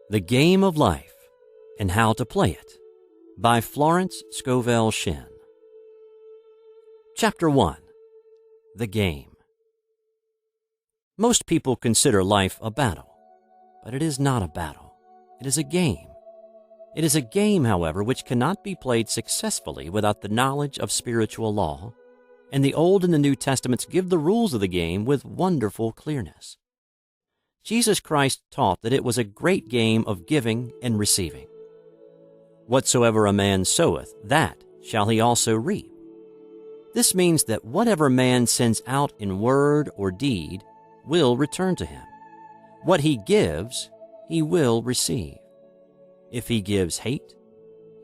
The Game of Life and How to Play It by Florence Scovel Shinn. Chapter 1. The Game. Most people consider life a battle, but it is not a battle. It is a game. It is a game, however, which cannot be played successfully without the knowledge of spiritual law, and the Old and the New Testaments give the rules of the game with wonderful clearness. Jesus Christ taught that it was a great game of giving and receiving. Whatsoever a man soweth, that shall he also reap. This means that whatever man sends out in word or deed will return to him. What he gives, he will receive. If he gives hate,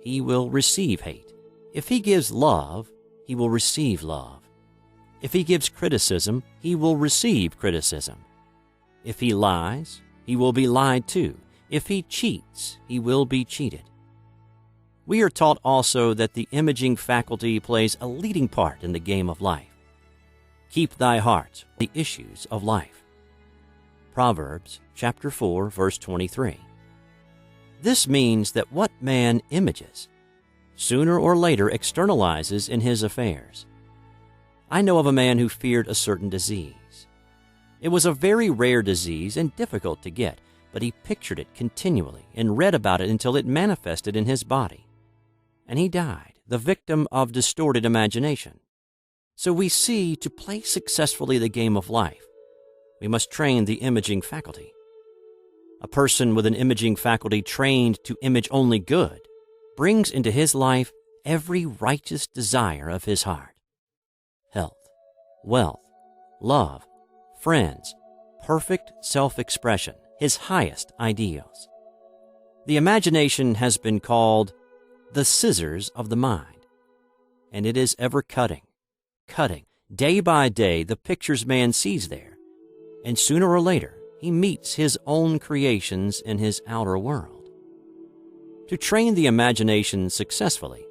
he will receive hate. If he gives love, he will receive love. If he gives criticism, he will receive criticism. If he lies, he will be lied to. If he cheats, he will be cheated. We are taught also that the imaging faculty plays a leading part in the game of life. Keep thy heart, the issues of life. Proverbs chapter 4, verse 23. This means that what man images, sooner or later externalizes in his affairs. I know of a man who feared a certain disease. It was a very rare disease and difficult to get, but he pictured it continually and read about it until it manifested in his body. And he died, the victim of distorted imagination. So we see, to play successfully the game of life, we must train the imaging faculty. A person with an imaging faculty trained to image only good brings into his life every righteous desire of his heart. Health, wealth, love, friends, perfect self-expression, his highest ideals. The imagination has been called the scissors of the mind, and it is ever cutting, day by day the pictures man sees there, and sooner or later he meets his own creations in his outer world. To train the imagination successfully,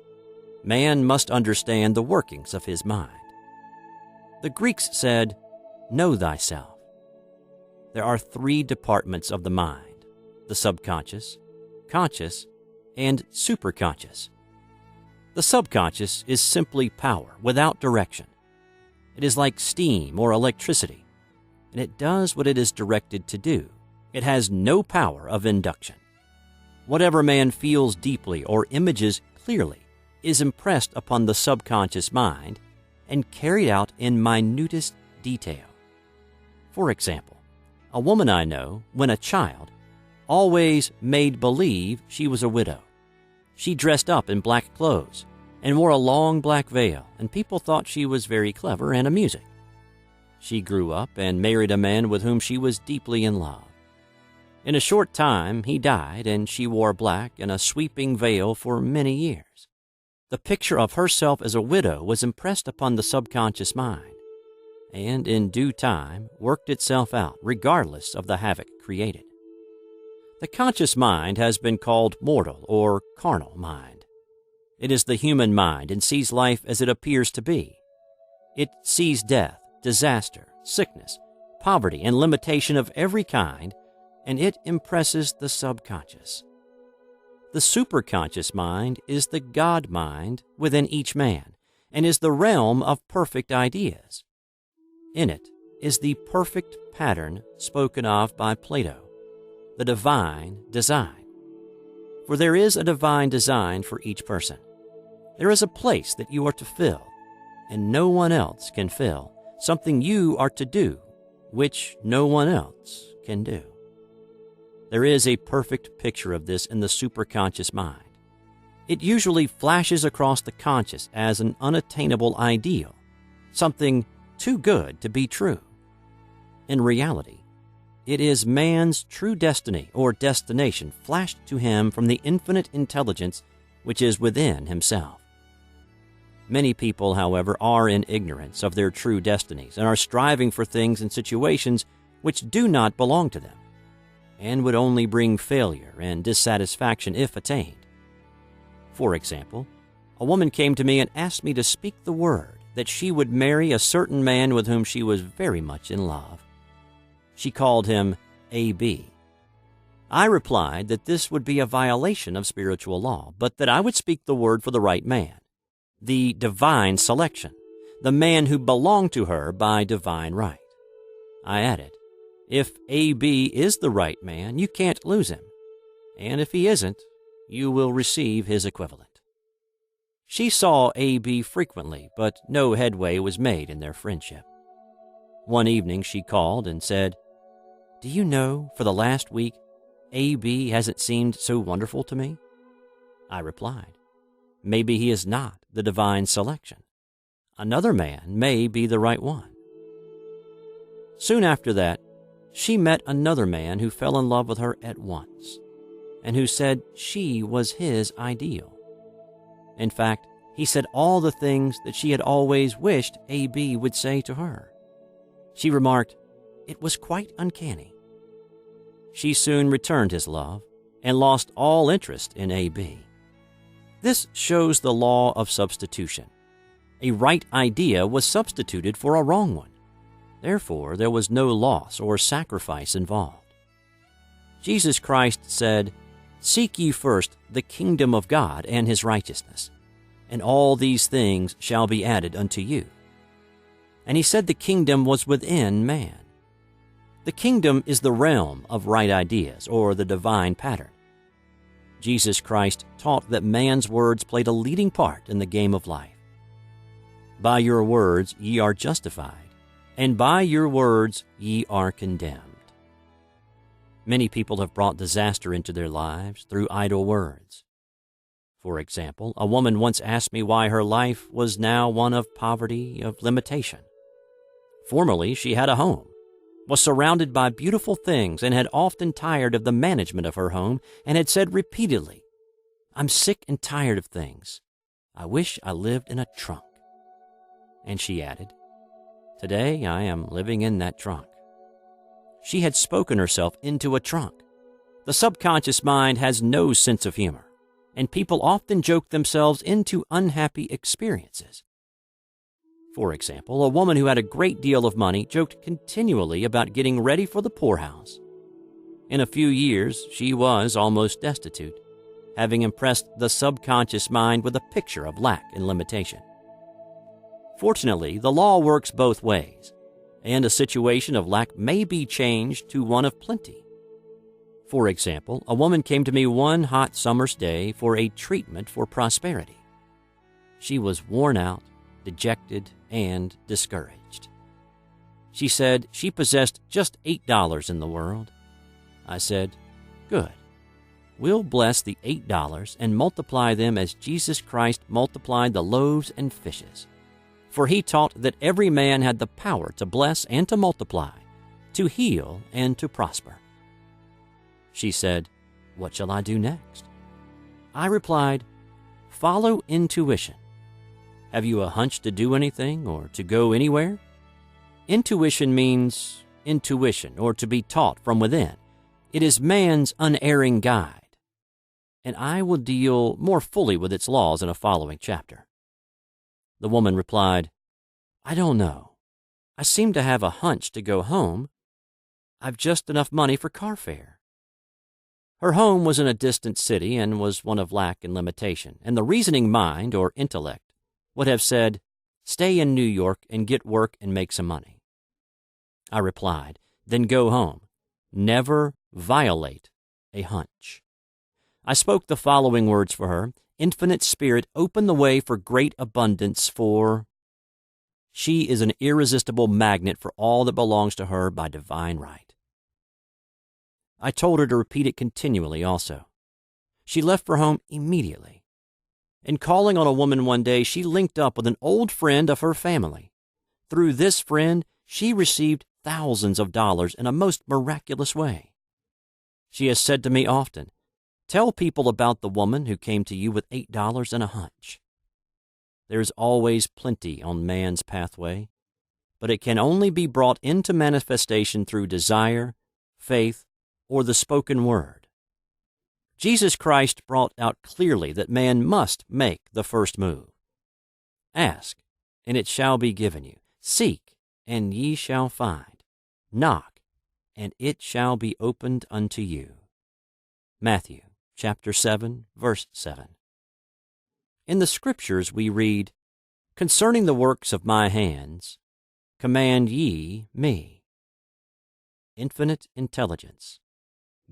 man must understand the workings of his mind. The Greeks said, "Know thyself." There are three departments of the mind: the subconscious, conscious, and superconscious. The subconscious is simply power without direction. It is like steam or electricity, and it does what it is directed to do. It has no power of induction. Whatever man feels deeply or images clearly is impressed upon the subconscious mind and carried out in minutest detail. For example, a woman I know, when a child, always made believe she was a widow. She dressed up in black clothes and wore a long black veil, and people thought she was very clever and amusing. She grew up and married a man with whom she was deeply in love. In a short time, he died, and she wore black and a sweeping veil for many years. The picture of herself as a widow was impressed upon the subconscious mind, and in due time worked itself out regardless of the havoc created. The conscious mind has been called mortal or carnal mind. It is the human mind and sees life as it appears to be. It sees death, disaster, sickness, poverty, and limitation of every kind, and it impresses the subconscious. The superconscious mind is the God mind within each man and is the realm of perfect ideas. In it is the perfect pattern spoken of by Plato, the divine design. For there is a divine design for each person. There is a place that you are to fill, and no one else can fill, something you are to do, which no one else can do. There is a perfect picture of this in the superconscious mind. It usually flashes across the conscious as an unattainable ideal, something too good to be true. In reality, it is man's true destiny or destination flashed to him from the infinite intelligence which is within himself. Many people, however, are in ignorance of their true destinies and are striving for things and situations which do not belong to them, and would only bring failure and dissatisfaction if attained. For example, a woman came to me and asked me to speak the word that she would marry a certain man with whom she was very much in love. She called him A.B. I replied that this would be a violation of spiritual law, but that I would speak the word for the right man, the divine selection, the man who belonged to her by divine right. I added, if A.B. is the right man, you can't lose him, and if he isn't, you will receive his equivalent. She saw A.B. frequently, but no headway was made in their friendship. One evening she called and said, "Do you know, for the last week, A.B. hasn't seemed so wonderful to me?" I replied, "Maybe he is not the divine selection. Another man may be the right one." Soon after that, she met another man who fell in love with her at once, and who said she was his ideal. In fact, he said all the things that she had always wished A.B. would say to her. She remarked, it was quite uncanny. She soon returned his love and lost all interest in A.B. This shows the law of substitution. A right idea was substituted for a wrong one. Therefore, there was no loss or sacrifice involved. Jesus Christ said, "Seek ye first the kingdom of God and his righteousness, and all these things shall be added unto you." And he said the kingdom was within man. The kingdom is the realm of right ideas, or the divine pattern. Jesus Christ taught that man's words played a leading part in the game of life. By your words ye are justified, and by your words ye are condemned. Many people have brought disaster into their lives through idle words. For example, a woman once asked me why her life was now one of poverty, of limitation. Formerly, she had a home, was surrounded by beautiful things, and had often tired of the management of her home, and had said repeatedly, "I'm sick and tired of things. I wish I lived in a trunk." And she added, "Today I am living in that trunk." She had spoken herself into a trunk. The subconscious mind has no sense of humor, and people often joke themselves into unhappy experiences. For example, a woman who had a great deal of money joked continually about getting ready for the poorhouse. In a few years, she was almost destitute, having impressed the subconscious mind with a picture of lack and limitation. Fortunately, the law works both ways, and a situation of lack may be changed to one of plenty. For example, a woman came to me one hot summer's day for a treatment for prosperity. She was worn out, dejected, and discouraged. She said she possessed just $8 in the world. I said, "Good. We'll bless the $8 and multiply them as Jesus Christ multiplied the loaves and fishes. For he taught that every man had the power to bless and to multiply, to heal and to prosper." She said, "What shall I do next?" I replied, "Follow intuition. Have you a hunch to do anything or to go anywhere?" Intuition means intuition, or to be taught from within. It is man's unerring guide, and I will deal more fully with its laws in a following chapter. The woman replied, "I don't know. I seem to have a hunch to go home. I've just enough money for car fare." Her home was in a distant city and was one of lack and limitation, and the reasoning mind, or intellect, would have said, "Stay in New York and get work and make some money." I replied, "Then go home. Never violate a hunch." I spoke the following words for her. Infinite Spirit, open the way for great abundance for... She is an irresistible magnet for all that belongs to her by divine right. I told her to repeat it continually also. She left for home immediately. In calling on a woman one day, she linked up with an old friend of her family. Through this friend, she received thousands of dollars in a most miraculous way. She has said to me often, "Tell people about the woman who came to you with $8 and a hunch." There is always plenty on man's pathway, but it can only be brought into manifestation through desire, faith, or the spoken word. Jesus Christ brought out clearly that man must make the first move. Ask, and it shall be given you. Seek, and ye shall find. Knock, and it shall be opened unto you. Matthew chapter 7, verse 7. In the Scriptures we read, "Concerning the works of my hands, command ye me." Infinite intelligence.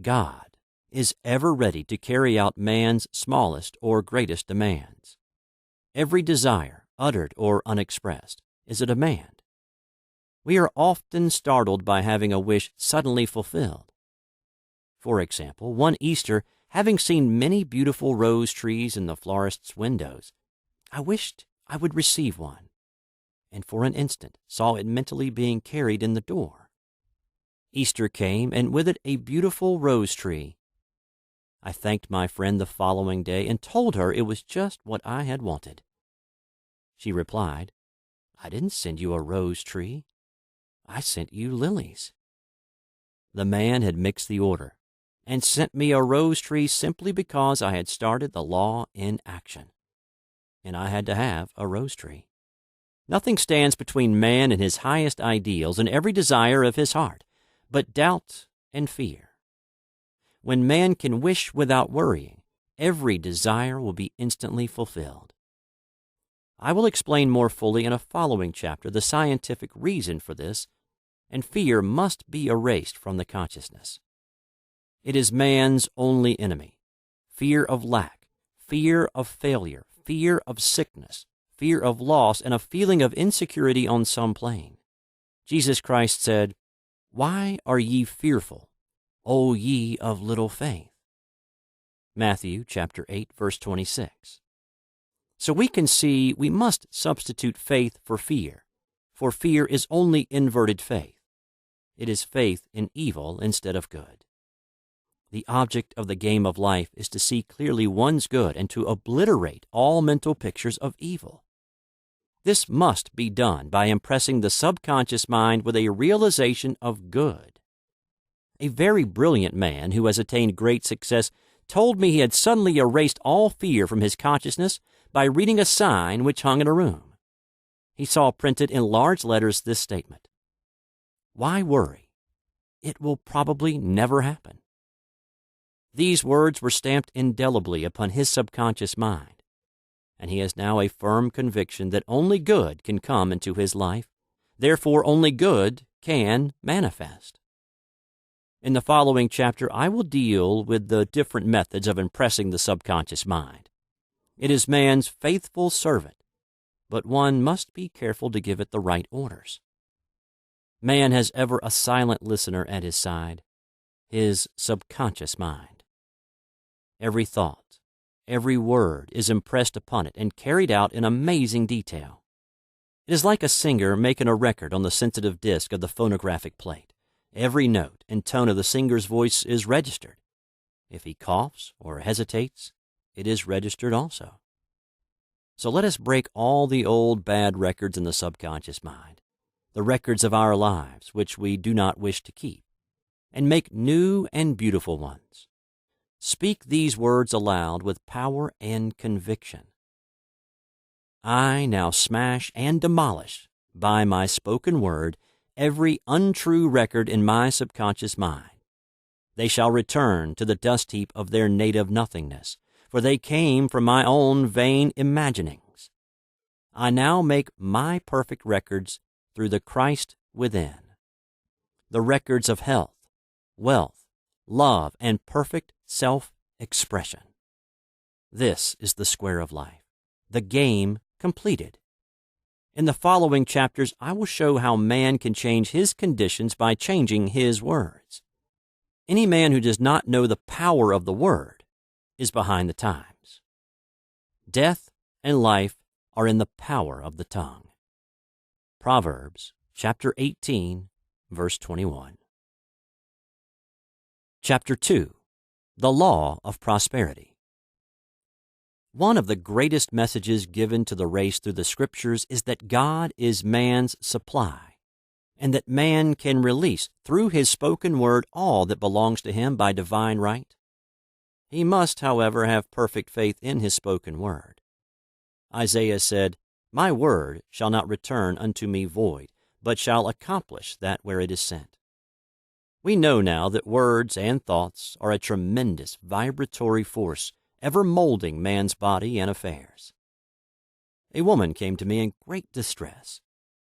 God is ever ready to carry out man's smallest or greatest demands. Every desire, uttered or unexpressed, is a demand. We are often startled by having a wish suddenly fulfilled. For example, one Easter, having seen many beautiful rose trees in the florist's windows, I wished I would receive one, and for an instant saw it mentally being carried in the door. Easter came, and with it a beautiful rose tree. I thanked my friend the following day and told her it was just what I had wanted. She replied, "I didn't send you a rose tree. I sent you lilies." The man had mixed the order and sent me a rose tree simply because I had started the law in action, and I had to have a rose tree. Nothing stands between man and his highest ideals and every desire of his heart but doubt and fear. When man can wish without worrying, every desire will be instantly fulfilled. I will explain more fully in a following chapter the scientific reason for this, and fear must be erased from the consciousness. It is man's only enemy. Fear of lack, fear of failure, fear of sickness, fear of loss, and a feeling of insecurity on some plane. Jesus Christ said, "Why are ye fearful, O ye of little faith?" Matthew chapter 8, verse 26. So we can see we must substitute faith for fear is only inverted faith. It is faith in evil instead of good. The object of the game of life is to see clearly one's good and to obliterate all mental pictures of evil. This must be done by impressing the subconscious mind with a realization of good. A very brilliant man who has attained great success told me he had suddenly erased all fear from his consciousness by reading a sign which hung in a room. He saw printed in large letters this statement: "Why worry? It will probably never happen." These words were stamped indelibly upon his subconscious mind, and he has now a firm conviction that only good can come into his life, therefore only good can manifest. In the following chapter, I will deal with the different methods of impressing the subconscious mind. It is man's faithful servant, but one must be careful to give it the right orders. Man has ever a silent listener at his side, his subconscious mind. Every thought, every word is impressed upon it and carried out in amazing detail. It is like a singer making a record on the sensitive disc of the phonographic plate. Every note and tone of the singer's voice is registered. If he coughs or hesitates, it is registered also. So let us break all the old bad records in the subconscious mind, the records of our lives which we do not wish to keep, and make new and beautiful ones. Speak these words aloud with power and conviction. I now smash and demolish, by my spoken word, every untrue record in my subconscious mind. They shall return to the dust heap of their native nothingness, for they came from my own vain imaginings. I now make my perfect records through the Christ within. The records of health, wealth, love, and perfect self-expression. This is the square of life, the game completed. In the following chapters, I will show how man can change his conditions by changing his words. Any man who does not know the power of the word is behind the times. Death and life are in the power of the tongue. Proverbs chapter 18, verse 21. Chapter 2. The Law of Prosperity. One of the greatest messages given to the race through the Scriptures is that God is man's supply, and that man can release through his spoken word all that belongs to him by divine right. He must, however, have perfect faith in his spoken word. Isaiah said, "My word shall not return unto me void, but shall accomplish that where it is sent." We know now that words and thoughts are a tremendous vibratory force ever molding man's body and affairs. A woman came to me in great distress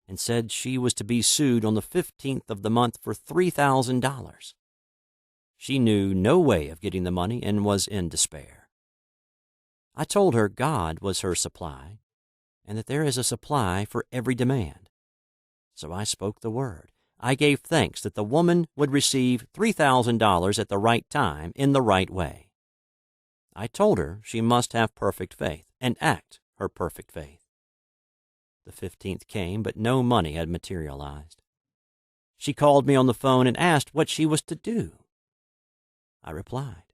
and said she was to be sued on the 15th of the month for $3,000. She knew no way of getting the money and was in despair. I told her God was her supply and that there is a supply for every demand. So I spoke the word. I gave thanks that the woman would receive $3,000 at the right time in the right way. I told her she must have perfect faith and act her perfect faith. The 15th came, but no money had materialized. She called me on the phone and asked what she was to do. I replied,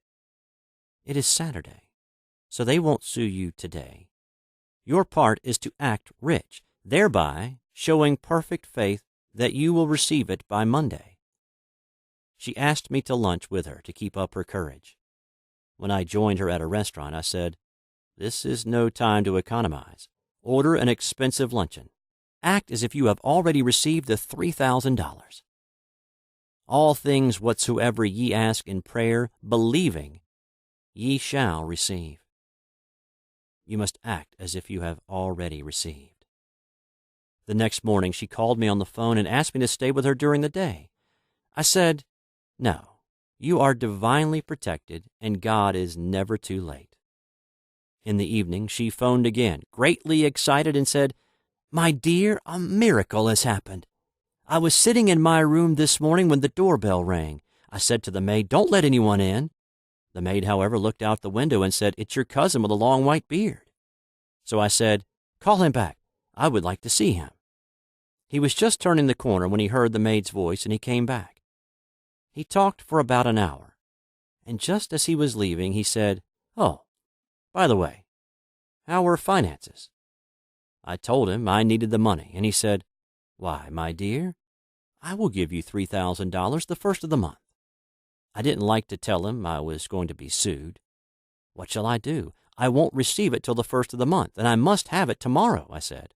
"It is Saturday, so they won't sue you today. Your part is to act rich, thereby showing perfect faith that you will receive it by Monday." She asked me to lunch with her to keep up her courage. When I joined her at a restaurant, I said, "This is no time to economize. Order an expensive luncheon. Act as if you have already received the $3,000. All things whatsoever ye ask in prayer, believing, ye shall receive." You must act as if you have already received. The next morning, she called me on the phone and asked me to stay with her during the day. I said, "No. You are divinely protected, and God is never too late." In the evening, she phoned again, greatly excited, and said, "My dear, a miracle has happened. I was sitting in my room this morning when the doorbell rang. I said to the maid, 'Don't let anyone in.' The maid, however, looked out the window and said, 'It's your cousin with a long white beard.' So I said, 'Call him back. I would like to see him.' He was just turning the corner when he heard the maid's voice, and he came back. He talked for about an hour, and just as he was leaving, he said, 'Oh, by the way, how were finances?' I told him I needed the money, and he said, 'Why, my dear, I will give you $3,000 the first of the month.' I didn't like to tell him I was going to be sued. 'What shall I do? I won't receive it till the first of the month, and I must have it tomorrow,' I said.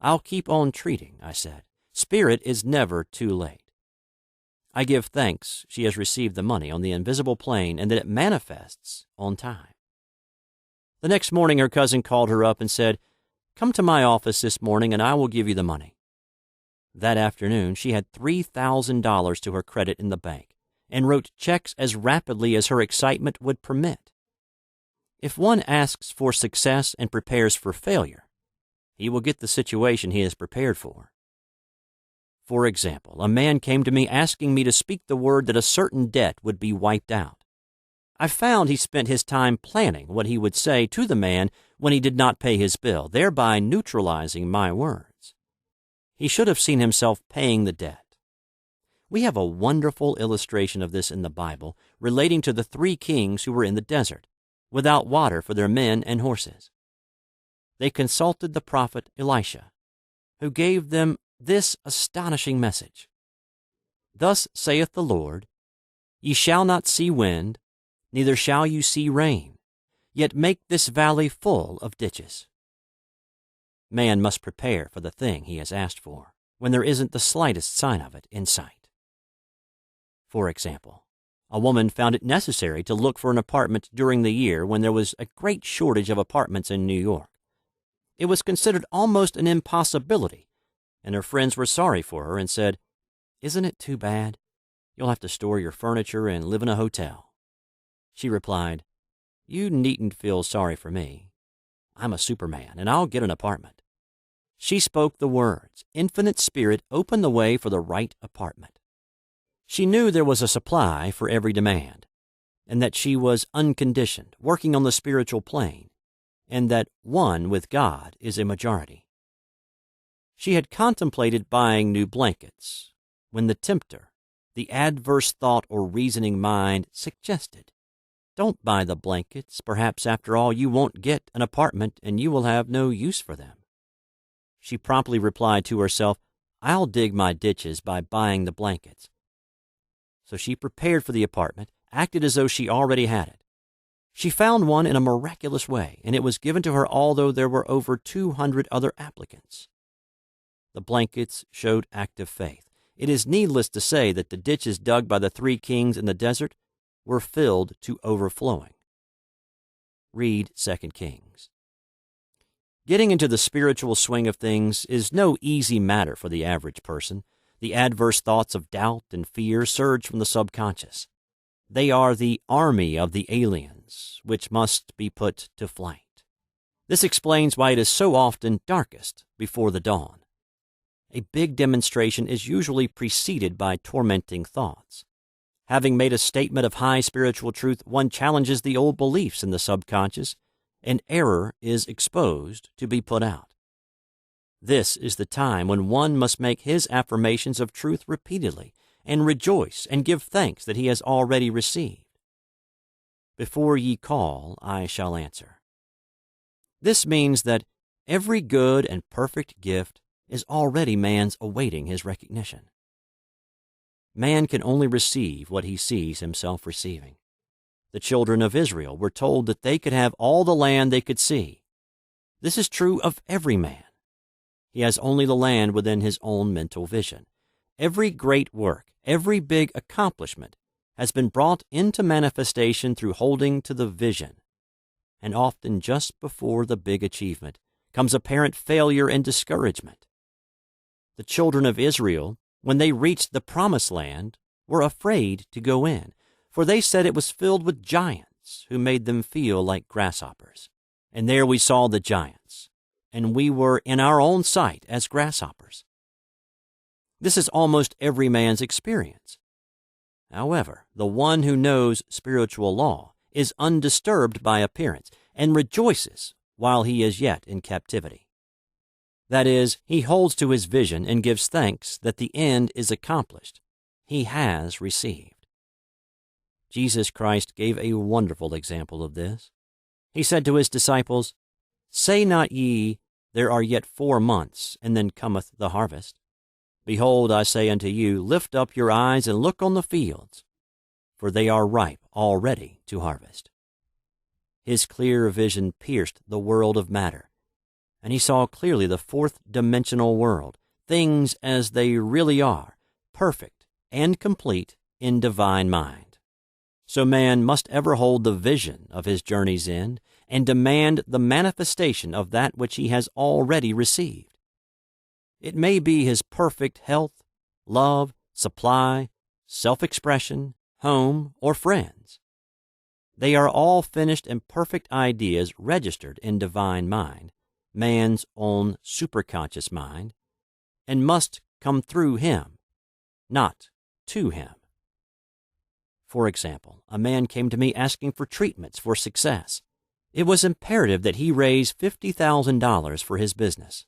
'I'll keep on treating,' I said. 'Spirit is never too late.' I give thanks she has received the money on the invisible plane and that it manifests on time. The next morning, her cousin called her up and said, 'Come to my office this morning and I will give you the money.' That afternoon, she had $3,000 to her credit in the bank and wrote checks as rapidly as her excitement would permit. If one asks for success and prepares for failure, he will get the situation he is prepared for. For example, a man came to me asking me to speak the word that a certain debt would be wiped out. I found he spent his time planning what he would say to the man when he did not pay his bill, thereby neutralizing my words. He should have seen himself paying the debt. We have a wonderful illustration of this in the Bible relating to the 3 kings who were in the desert, without water for their men and horses. They consulted the prophet Elisha, who gave them this astonishing message: "Thus saith the Lord, Ye shall not see wind, neither shall you see rain, yet make this valley full of ditches." Man must prepare for the thing he has asked for when there isn't the slightest sign of it in sight. For example, a woman found it necessary to look for an apartment during the year when there was a great shortage of apartments in New York. It was considered almost an impossibility, and her friends were sorry for her and said, "Isn't it too bad? You'll have to store your furniture and live in a hotel." She replied, "You needn't feel sorry for me. I'm a Superman, and I'll get an apartment." She spoke the words. Infinite Spirit opened the way for the right apartment. She knew there was a supply for every demand, and that she was unconditioned, working on the spiritual plane, and that one with God is a majority. She had contemplated buying new blankets when the tempter, the adverse thought or reasoning mind, suggested, "Don't buy the blankets. Perhaps after all you won't get an apartment and you will have no use for them." She promptly replied to herself, "I'll dig my ditches by buying the blankets." So she prepared for the apartment, acted as though she already had it. She found one in a miraculous way, and it was given to her although there were over 200 other applicants. The blankets showed active faith, it is needless to say that the ditches dug by the 3 kings in the desert were filled to overflowing. Read 2 Kings. Getting into the spiritual swing of things is no easy matter for the average person. The adverse thoughts of doubt and fear surge from the subconscious. They are the army of the aliens, which must be put to flight. This explains why it is so often darkest before the dawn. A big demonstration is usually preceded by tormenting thoughts. Having made a statement of high spiritual truth, one challenges the old beliefs in the subconscious, and error is exposed to be put out. This is the time when one must make his affirmations of truth repeatedly and rejoice and give thanks that he has already received. Before ye call, I shall answer. This means that every good and perfect gift is already man's awaiting his recognition. Man can only receive what he sees himself receiving. The children of Israel were told that they could have all the land they could see. This is true of every man. He has only the land within his own mental vision. Every great work, every big accomplishment has been brought into manifestation through holding to the vision. And often just before the big achievement comes apparent failure and discouragement. The children of Israel, when they reached the promised land, were afraid to go in, for they said it was filled with giants who made them feel like grasshoppers. And there we saw the giants, and we were in our own sight as grasshoppers. This is almost every man's experience. However, the one who knows spiritual law is undisturbed by appearance and rejoices while he is yet in captivity. That is, he holds to his vision and gives thanks that the end is accomplished. He has received. Jesus Christ gave a wonderful example of this. He said to his disciples, Say not ye, there are yet 4 months, and then cometh the harvest. Behold, I say unto you, lift up your eyes and look on the fields, for they are ripe already to harvest. His clear vision pierced the world of matter, and he saw clearly the 4th-dimensional world, things as they really are, perfect and complete in divine mind. So man must ever hold the vision of his journey's end and demand the manifestation of that which he has already received. It may be his perfect health, love, supply, self-expression, home, or friends. They are all finished and perfect ideas registered in divine mind, man's own superconscious mind, and must come through him, not to him. For example, a man came to me asking for treatments for success. It was imperative that he raise $50,000 for his business.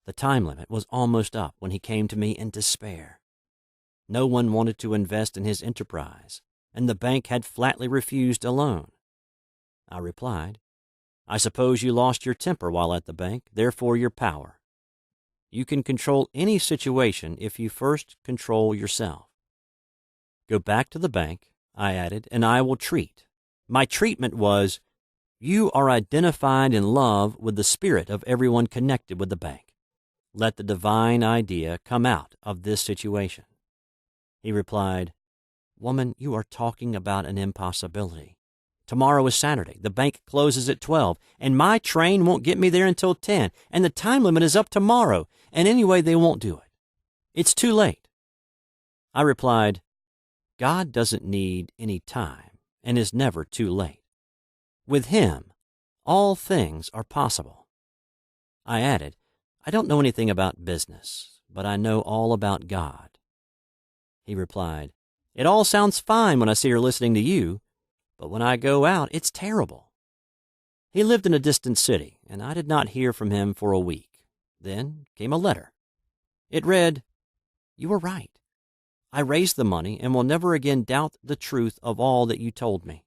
The time limit was almost up when he came to me in despair. No one wanted to invest in his enterprise, and the bank had flatly refused a loan. I replied, I suppose you lost your temper while at the bank, therefore your power. You can control any situation if you first control yourself. Go back to the bank, I added, and I will treat. My treatment was, you are identified in love with the spirit of everyone connected with the bank. Let the divine idea come out of this situation. He replied, Woman, you are talking about an impossibility. Tomorrow is Saturday. The bank closes at 12, and my train won't get me there until 10, and the time limit is up tomorrow, and anyway, they won't do it. It's too late. I replied, God doesn't need any time and is never too late. With Him, all things are possible. I added, I don't know anything about business, but I know all about God. He replied, It all sounds fine when I see her listening to you, but when I go out, it's terrible. He lived in a distant city, and I did not hear from him for a week. Then came a letter. It read, You were right. I raised the money and will never again doubt the truth of all that you told me.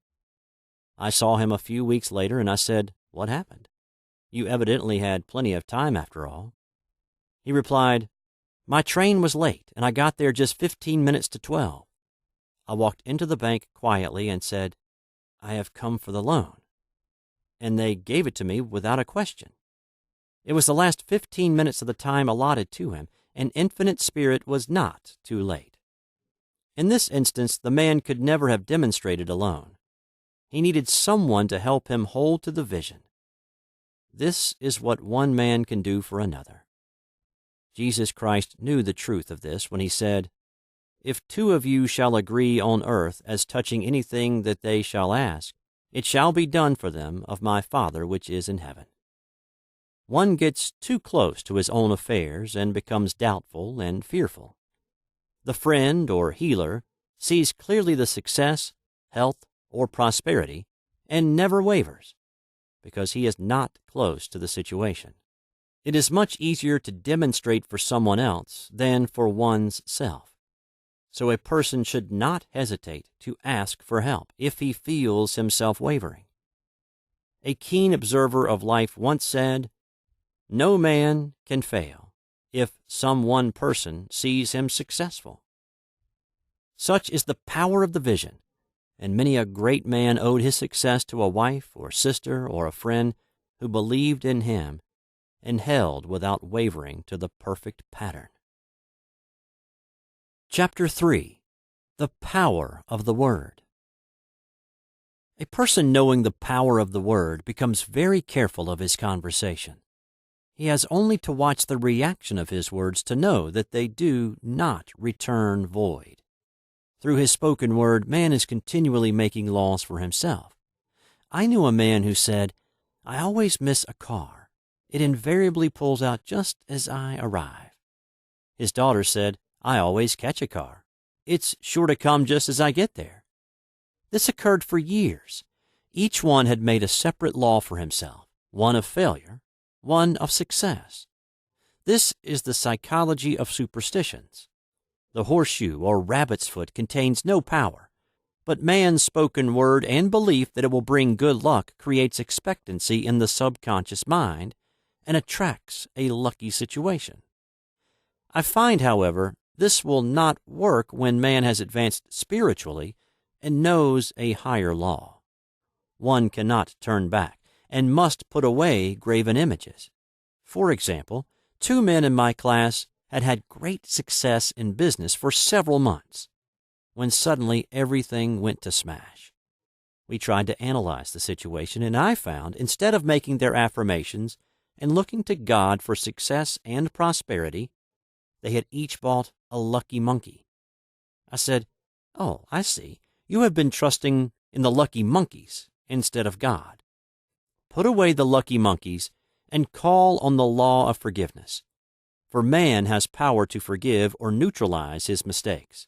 I saw him a few weeks later, and I said, What happened? You evidently had plenty of time after all. He replied, My train was late, and I got there just 15 minutes to 12. I walked into the bank quietly and said, I have come for the loan. And they gave it to me without a question. It was the last 15 minutes of the time allotted to him, and infinite Spirit was not too late. In this instance, the man could never have demonstrated alone. He needed someone to help him hold to the vision. This is what one man can do for another. Jesus Christ knew the truth of this when he said, "If two of you shall agree on earth as touching anything that they shall ask, it shall be done for them of my Father which is in heaven." One gets too close to his own affairs and becomes doubtful and fearful. The friend or healer sees clearly the success, health, or prosperity and never wavers, because he is not close to the situation. It is much easier to demonstrate for someone else than for one's self. So a person should not hesitate to ask for help if he feels himself wavering. A keen observer of life once said, "No man can fail if some one person sees him successful." Such is the power of the vision, and many a great man owed his success to a wife or sister or a friend who believed in him and held without wavering to the perfect pattern. Chapter 3. The Power of the Word. A person knowing the power of the Word becomes very careful of his conversation. He has only to watch the reaction of his words to know that they do not return void. Through his spoken word, man is continually making laws for himself. I knew a man who said, "I always miss a car. It invariably pulls out just as I arrive." His daughter said, "I always catch a car. It's sure to come just as I get there." This occurred for years. Each one had made a separate law for himself, one of failure, one of success. This is the psychology of superstitions. The horseshoe or rabbit's foot contains no power, but man's spoken word and belief that it will bring good luck creates expectancy in the subconscious mind and attracts a lucky situation. I find, however, this will not work when man has advanced spiritually and knows a higher law. One cannot turn back and must put away graven images. For example, 2 men in my class had great success in business for several months, when suddenly everything went to smash. We tried to analyze the situation, and I found, instead of making their affirmations and looking to God for success and prosperity, they had each bought a lucky monkey. I said, "Oh, I see. You have been trusting in the lucky monkeys instead of God. Put away the lucky monkeys and call on the law of forgiveness, for man has power to forgive or neutralize his mistakes."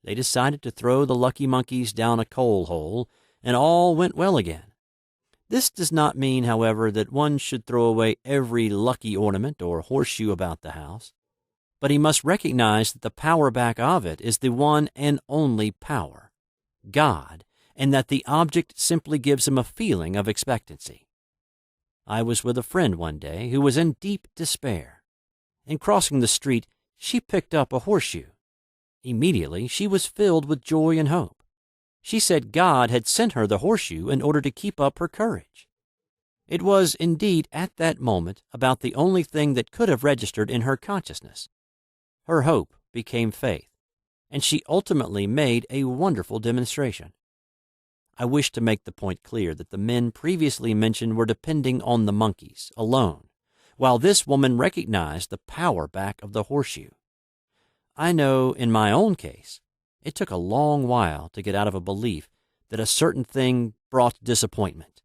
They decided to throw the lucky monkeys down a coal hole, and all went well again. This does not mean, however, that one should throw away every lucky ornament or horseshoe about the house, but he must recognize that the power back of it is the one and only power, God, and that the object simply gives him a feeling of expectancy. I was with a friend one day who was in deep despair. In crossing the street, she picked up a horseshoe. Immediately, she was filled with joy and hope. She said God had sent her the horseshoe in order to keep up her courage. It was, indeed, at that moment, about the only thing that could have registered in her consciousness. Her hope became faith, and she ultimately made a wonderful demonstration. I wish to make the point clear that the men previously mentioned were depending on the monkeys alone, while this woman recognized the power back of the horseshoe. I know in my own case, it took a long while to get out of a belief that a certain thing brought disappointment.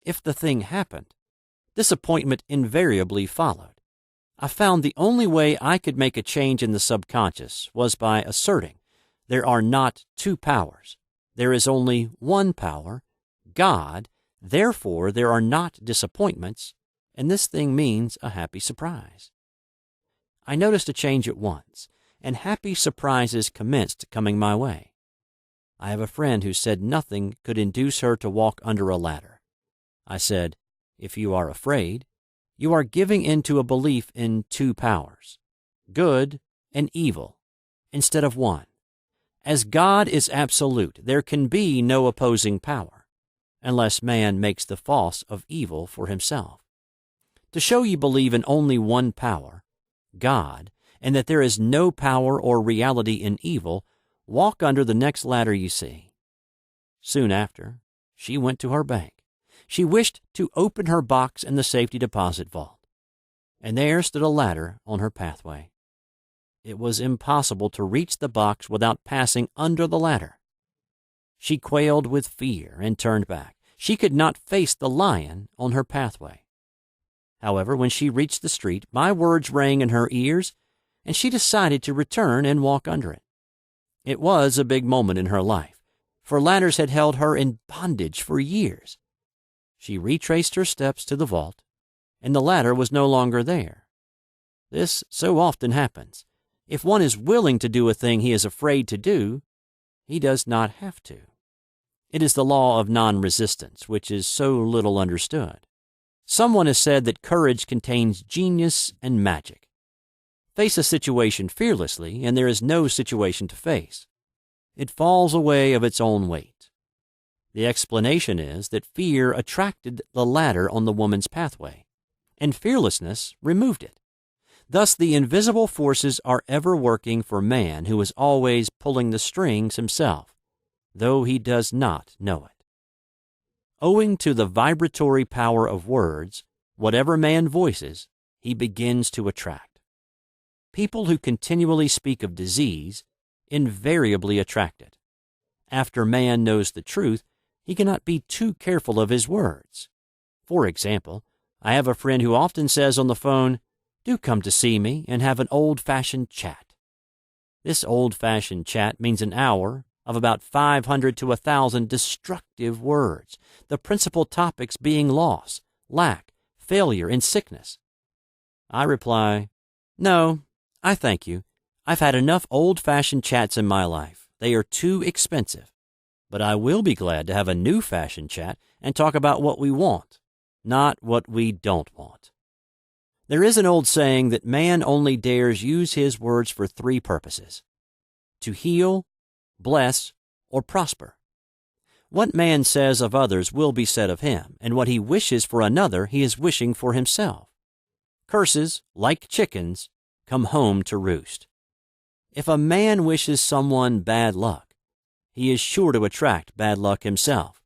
If the thing happened, disappointment invariably followed. I found the only way I could make a change in the subconscious was by asserting there are not 2 powers. There is only one power, God, therefore there are not disappointments, and this thing means a happy surprise. I noticed a change at once, and happy surprises commenced coming my way. I have a friend who said nothing could induce her to walk under a ladder. I said, "If you are afraid, you are giving in to a belief in 2 powers, good and evil, instead of one. As God is absolute, there can be no opposing power, unless man makes the false of evil for himself. To show you believe in only one power, God, and that there is no power or reality in evil, walk under the next ladder you see. Soon after, she went to her bank. She wished to open her box in the safety deposit vault, and there stood a ladder on her pathway. It was impossible to reach the box without passing under the ladder. She quailed with fear and turned back. She could not face the lion on her pathway. However, when she reached the street, my words rang in her ears, and she decided to return and walk under it. It was a big moment in her life, for ladders had held her in bondage for years. She retraced her steps to the vault, and the ladder was no longer there. This so often happens. If one is willing to do a thing he is afraid to do, he does not have to. It is the law of non-resistance, which is so little understood. Someone has said that courage contains genius and magic. Face a situation fearlessly, and there is no situation to face. It falls away of its own weight. The explanation is that fear attracted the ladder on the woman's pathway, and fearlessness removed it. Thus, the invisible forces are ever working for man, who is always pulling the strings himself, though he does not know it. Owing to the vibratory power of words, whatever man voices, he begins to attract. People who continually speak of disease invariably attract it. After man knows the truth, he cannot be too careful of his words. For example, I have a friend who often says on the phone, "Do come to see me and have an old-fashioned chat." This old-fashioned chat means an hour of about 500 to 1,000 destructive words, the principal topics being loss, lack, failure, and sickness. I reply, "No, I thank you. I've had enough old-fashioned chats in my life. They are too expensive. But I will be glad to have a new-fashioned chat and talk about what we want, not what we don't want." There is an old saying that man only dares use his words for three purposes: to heal, bless, or prosper. What man says of others will be said of him, and what he wishes for another he is wishing for himself. Curses, like chickens, come home to roost. If a man wishes someone bad luck, he is sure to attract bad luck himself.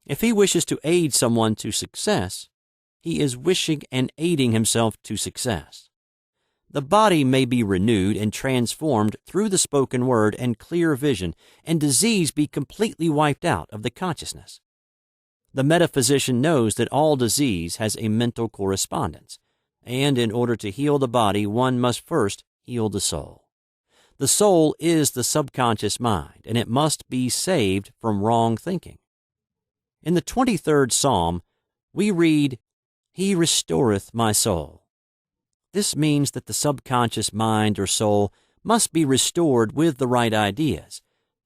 If he wishes to aid someone to success, he is wishing and aiding himself to success. The body may be renewed and transformed through the spoken word and clear vision, and disease be completely wiped out of the consciousness. The metaphysician knows that all disease has a mental correspondence, and in order to heal the body, one must first heal the soul. The soul is the subconscious mind, and it must be saved from wrong thinking. In the 23rd Psalm, we read, "He restoreth my soul." This means that the subconscious mind or soul must be restored with the right ideas,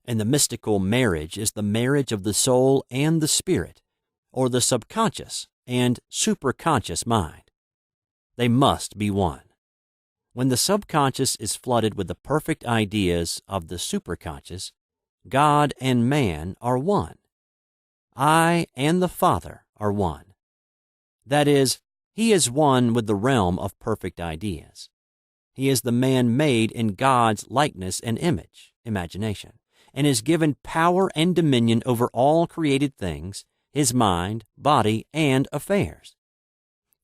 and the mystical marriage is the marriage of the soul and the spirit, or the subconscious and superconscious mind. They must be one. When the subconscious is flooded with the perfect ideas of the superconscious, God and man are one. I and the Father are one. That is, he is one with the realm of perfect ideas. He is the man made in God's likeness and image, imagination, and is given power and dominion over all created things, his mind, body, and affairs.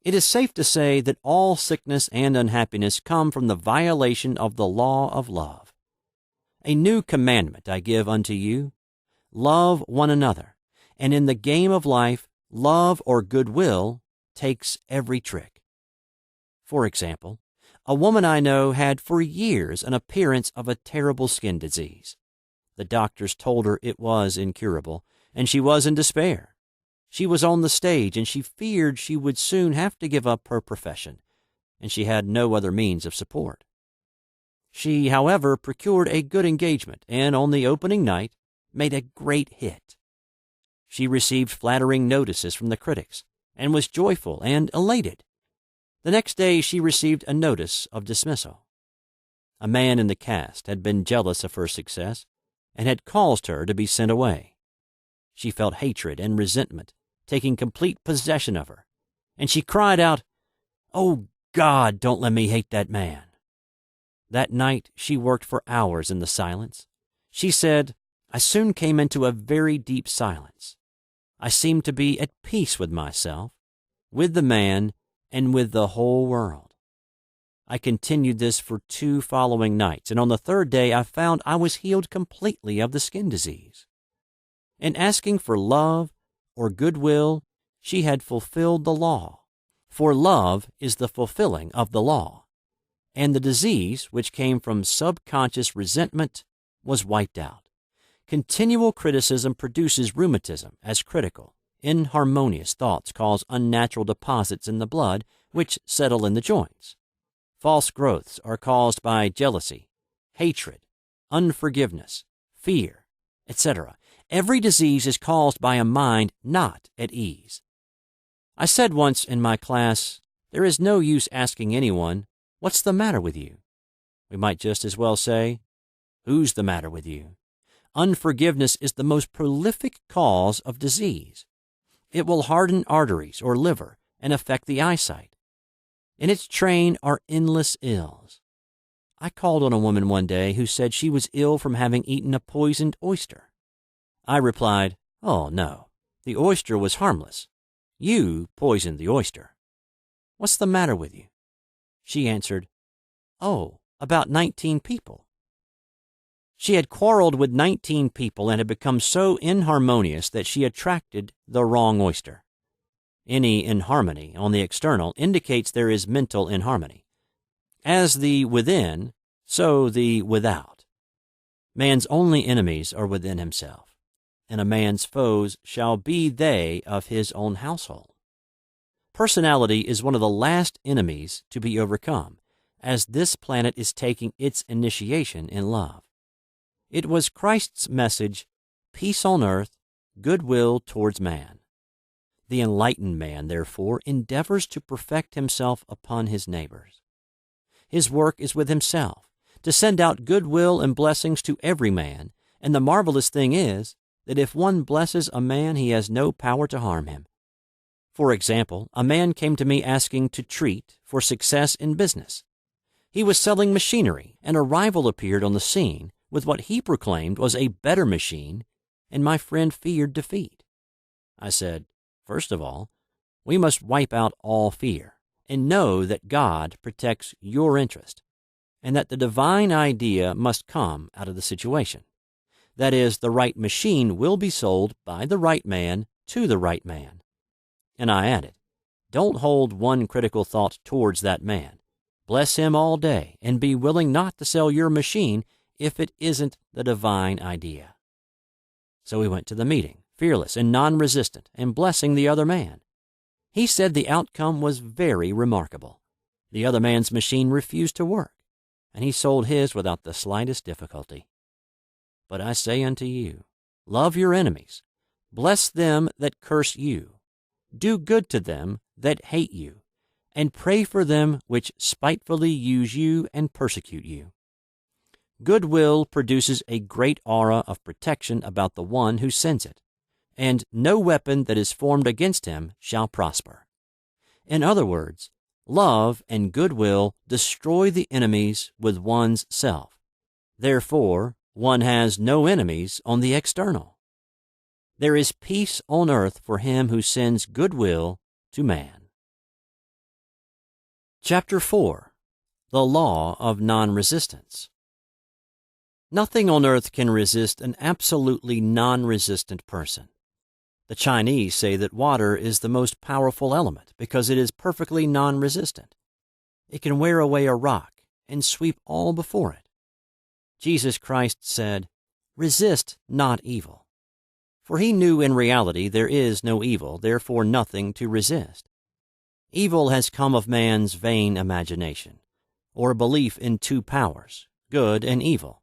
It is safe to say that all sickness and unhappiness come from the violation of the law of love. "A new commandment I give unto you, love one another, and in the game of life, love or goodwill takes every trick." For example, a woman I know had for years an appearance of a terrible skin disease. The doctors told her it was incurable, and she was in despair. She was on the stage, and she feared she would soon have to give up her profession, and she had no other means of support. She, however, procured a good engagement, and on the opening night made a great hit. She received flattering notices from the critics, and was joyful and elated. The next day she received a notice of dismissal. A man in the cast had been jealous of her success, and had caused her to be sent away. She felt hatred and resentment taking complete possession of her, and she cried out, "Oh, God, don't let me hate that man." That night she worked for hours in the silence. She said, I soon came into a very deep silence. I seemed to be at peace with myself, with the man, and with the whole world. I continued this for 2 following nights, and on the 3rd day I found I was healed completely of the skin disease. In asking for love or goodwill, she had fulfilled the law, for love is the fulfilling of the law, and the disease, which came from subconscious resentment, was wiped out. Continual criticism produces rheumatism as critical, inharmonious thoughts cause unnatural deposits in the blood which settle in the joints. False growths are caused by jealousy, hatred, unforgiveness, fear, etc. Every disease is caused by a mind not at ease. I said once in my class, there is no use asking anyone, what's the matter with you? We might just as well say, who's the matter with you? Unforgiveness is the most prolific cause of disease. It will harden arteries or liver and affect the eyesight. In its train are endless ills. I called on a woman one day who said she was ill from having eaten a poisoned oyster. I replied, oh no, the oyster was harmless. You poisoned the oyster. What's the matter with you? She answered, oh, about 19 people. She had quarreled with 19 people and had become so inharmonious that she attracted the wrong oyster. Any inharmony on the external indicates there is mental inharmony. As the within, so the without. Man's only enemies are within himself, and a man's foes shall be they of his own household. Personality is one of the last enemies to be overcome, as this planet is taking its initiation in love. It was Christ's message, peace on earth, goodwill towards man. The enlightened man, therefore, endeavors to perfect himself upon his neighbors. His work is with himself, to send out goodwill and blessings to every man, and the marvelous thing is that if one blesses a man, he has no power to harm him. For example, a man came to me asking to treat for success in business. He was selling machinery, and a rival appeared on the scene with what he proclaimed was a better machine, and my friend feared defeat. I said, first of all, we must wipe out all fear and know that God protects your interest and that the divine idea must come out of the situation. That is, the right machine will be sold by the right man to the right man. And I added, don't hold one critical thought towards that man. Bless him all day and be willing not to sell your machine if it isn't the divine idea. So we went to the meeting, fearless and non-resistant, and blessing the other man. He said the outcome was very remarkable. The other man's machine refused to work, and he sold his without the slightest difficulty. But I say unto you, love your enemies, bless them that curse you, do good to them that hate you, and pray for them which spitefully use you and persecute you. Goodwill produces a great aura of protection about the one who sends it, and no weapon that is formed against him shall prosper. In other words, love and goodwill destroy the enemies with one's self. Therefore, one has no enemies on the external. There is peace on earth for him who sends goodwill to man. Chapter 4. The Law of Non-Resistance. Nothing on earth can resist an absolutely non-resistant person. The Chinese say that water is the most powerful element because it is perfectly non-resistant. It can wear away a rock and sweep all before it. Jesus Christ said, resist not evil. For he knew in reality there is no evil, therefore nothing to resist. Evil has come of man's vain imagination, or belief in two powers, good and evil.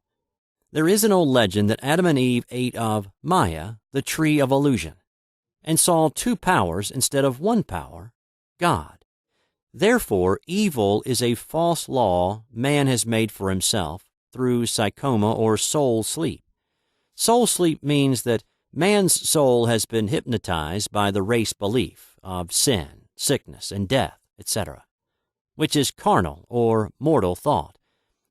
There is an old legend that Adam and Eve ate of Maya, the tree of illusion, and saw two powers instead of one power, God. Therefore, evil is a false law man has made for himself through psychoma or soul sleep. Soul sleep means that man's soul has been hypnotized by the race belief of sin, sickness, and death, etc., which is carnal or mortal thought,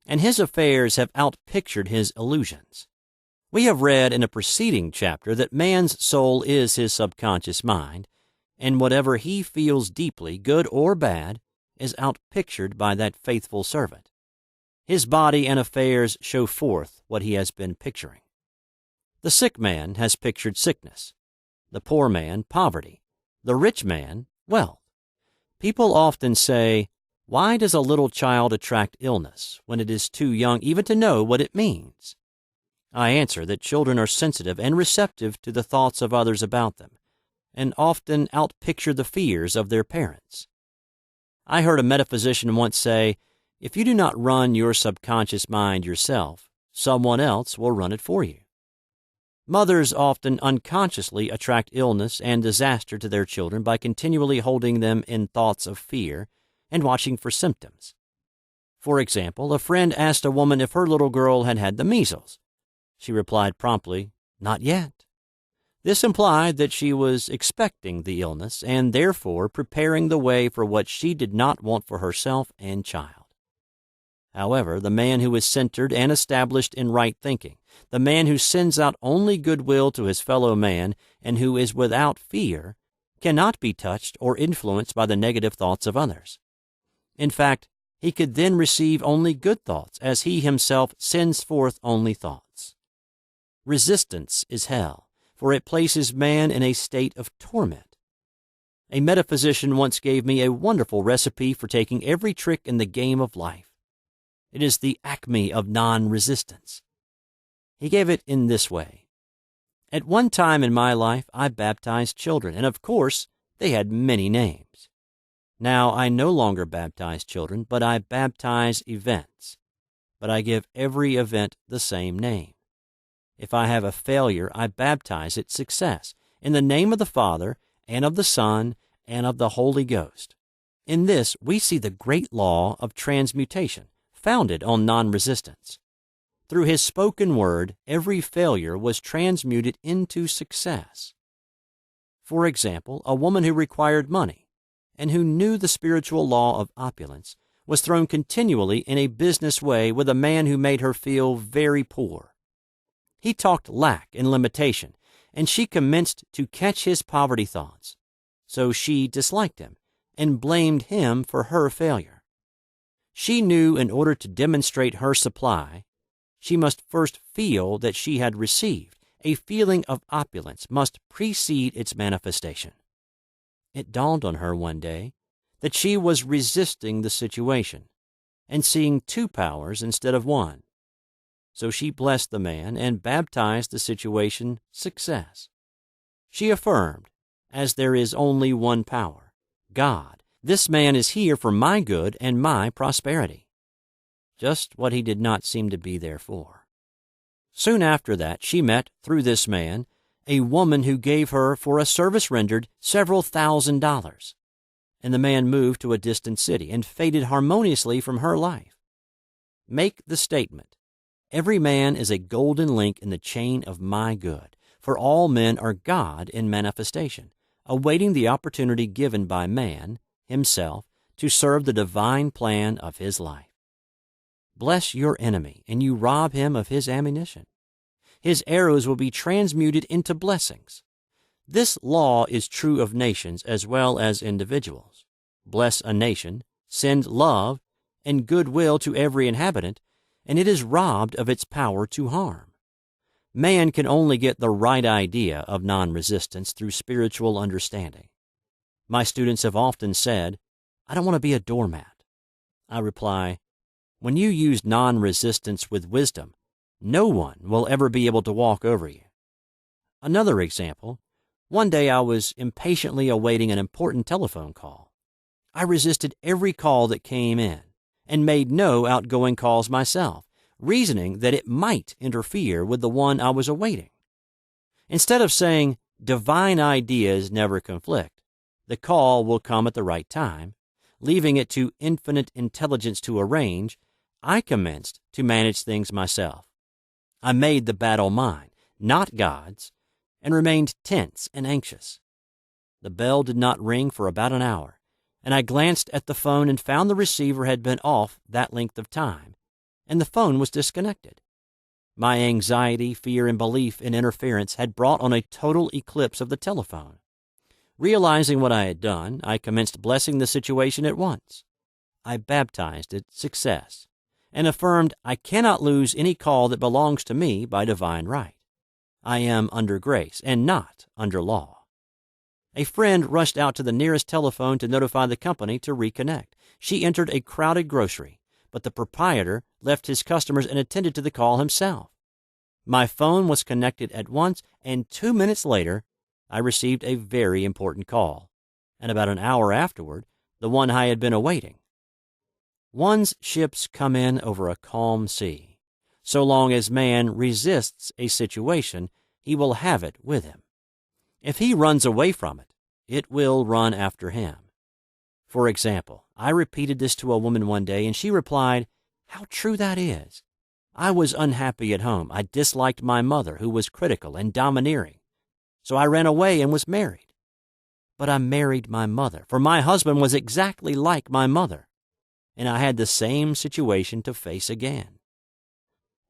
and his affairs have outpictured his illusions. We have read in a preceding chapter that man's soul is his subconscious mind, and whatever he feels deeply, good or bad, is outpictured by that faithful servant. His body and affairs show forth what he has been picturing. The sick man has pictured sickness, the poor man poverty, the rich man wealth. People often say, "Why does a little child attract illness when it is too young even to know what it means?" I answer that children are sensitive and receptive to the thoughts of others about them, and often outpicture the fears of their parents. I heard a metaphysician once say, "If you do not run your subconscious mind yourself, someone else will run it for you." Mothers often unconsciously attract illness and disaster to their children by continually holding them in thoughts of fear and watching for symptoms. For example, a friend asked a woman if her little girl had had the measles. She replied promptly, "Not yet." This implied that she was expecting the illness and therefore preparing the way for what she did not want for herself and child. However, the man who is centered and established in right thinking, the man who sends out only goodwill to his fellow man and who is without fear, cannot be touched or influenced by the negative thoughts of others. In fact, he could then receive only good thoughts, as he himself sends forth only thoughts. Resistance is hell, for it places man in a state of torment. A metaphysician once gave me a wonderful recipe for taking every trick in the game of life. It is the acme of non-resistance. He gave it in this way. At one time in my life, I baptized children, and of course, they had many names. Now I no longer baptize children, but I baptize events. But I give every event the same name. If I have a failure, I baptize it success, in the name of the Father, and of the Son, and of the Holy Ghost. In this, we see the great law of transmutation, founded on non-resistance. Through his spoken word, every failure was transmuted into success. For example, a woman who required money and who knew the spiritual law of opulence was thrown continually in a business way with a man who made her feel very poor. He talked lack and limitation, and she commenced to catch his poverty thoughts. So she disliked him and blamed him for her failure. She knew in order to demonstrate her supply, she must first feel that she had received. A feeling of opulence must precede its manifestation. It dawned on her one day that she was resisting the situation and seeing two powers instead of one. So she blessed the man and baptized the situation success. She affirmed, as there is only one power, God, this man is here for my good and my prosperity. Just what he did not seem to be there for. Soon after that, she met, through this man, a woman who gave her, for a service rendered, several $1,000s, and the man moved to a distant city and faded harmoniously from her life. Make the statement, every man is a golden link in the chain of my good, for all men are God in manifestation, awaiting the opportunity given by man, himself, to serve the divine plan of his life. Bless your enemy, and you rob him of his ammunition. His arrows will be transmuted into blessings. This law is true of nations as well as individuals. Bless a nation, send love and goodwill to every inhabitant, and it is robbed of its power to harm. Man can only get the right idea of non-resistance through spiritual understanding. My students have often said, "I don't want to be a doormat." I reply, when you use non-resistance with wisdom, no one will ever be able to walk over you. Another example, one day I was impatiently awaiting an important telephone call. I resisted every call that came in and made no outgoing calls myself, reasoning that it might interfere with the one I was awaiting. Instead of saying, divine ideas never conflict, the call will come at the right time, leaving it to infinite intelligence to arrange, I commenced to manage things myself. I made the battle mine, not God's, and remained tense and anxious. The bell did not ring for about an hour, and I glanced at the phone and found the receiver had been off that length of time, and the phone was disconnected. My anxiety, fear, and belief in interference had brought on a total eclipse of the telephone. Realizing what I had done, I commenced blessing the situation at once. I baptized it success and affirmed I cannot lose any call that belongs to me by divine right. I am under grace and not under law. A friend rushed out to the nearest telephone to notify the company to reconnect. She entered a crowded grocery, but the proprietor left his customers and attended to the call himself. My phone was connected at once, and 2 minutes later, I received a very important call, and about an hour afterward, the one I had been awaiting. One's ships come in over a calm sea. So long as man resists a situation, he will have it with him. If he runs away from it, it will run after him. For example, I repeated this to a woman one day, and she replied, "How true that is. I was unhappy at home. I disliked my mother, who was critical and domineering. So I ran away and was married. But I married my mother, for my husband was exactly like my mother, and I had the same situation to face again."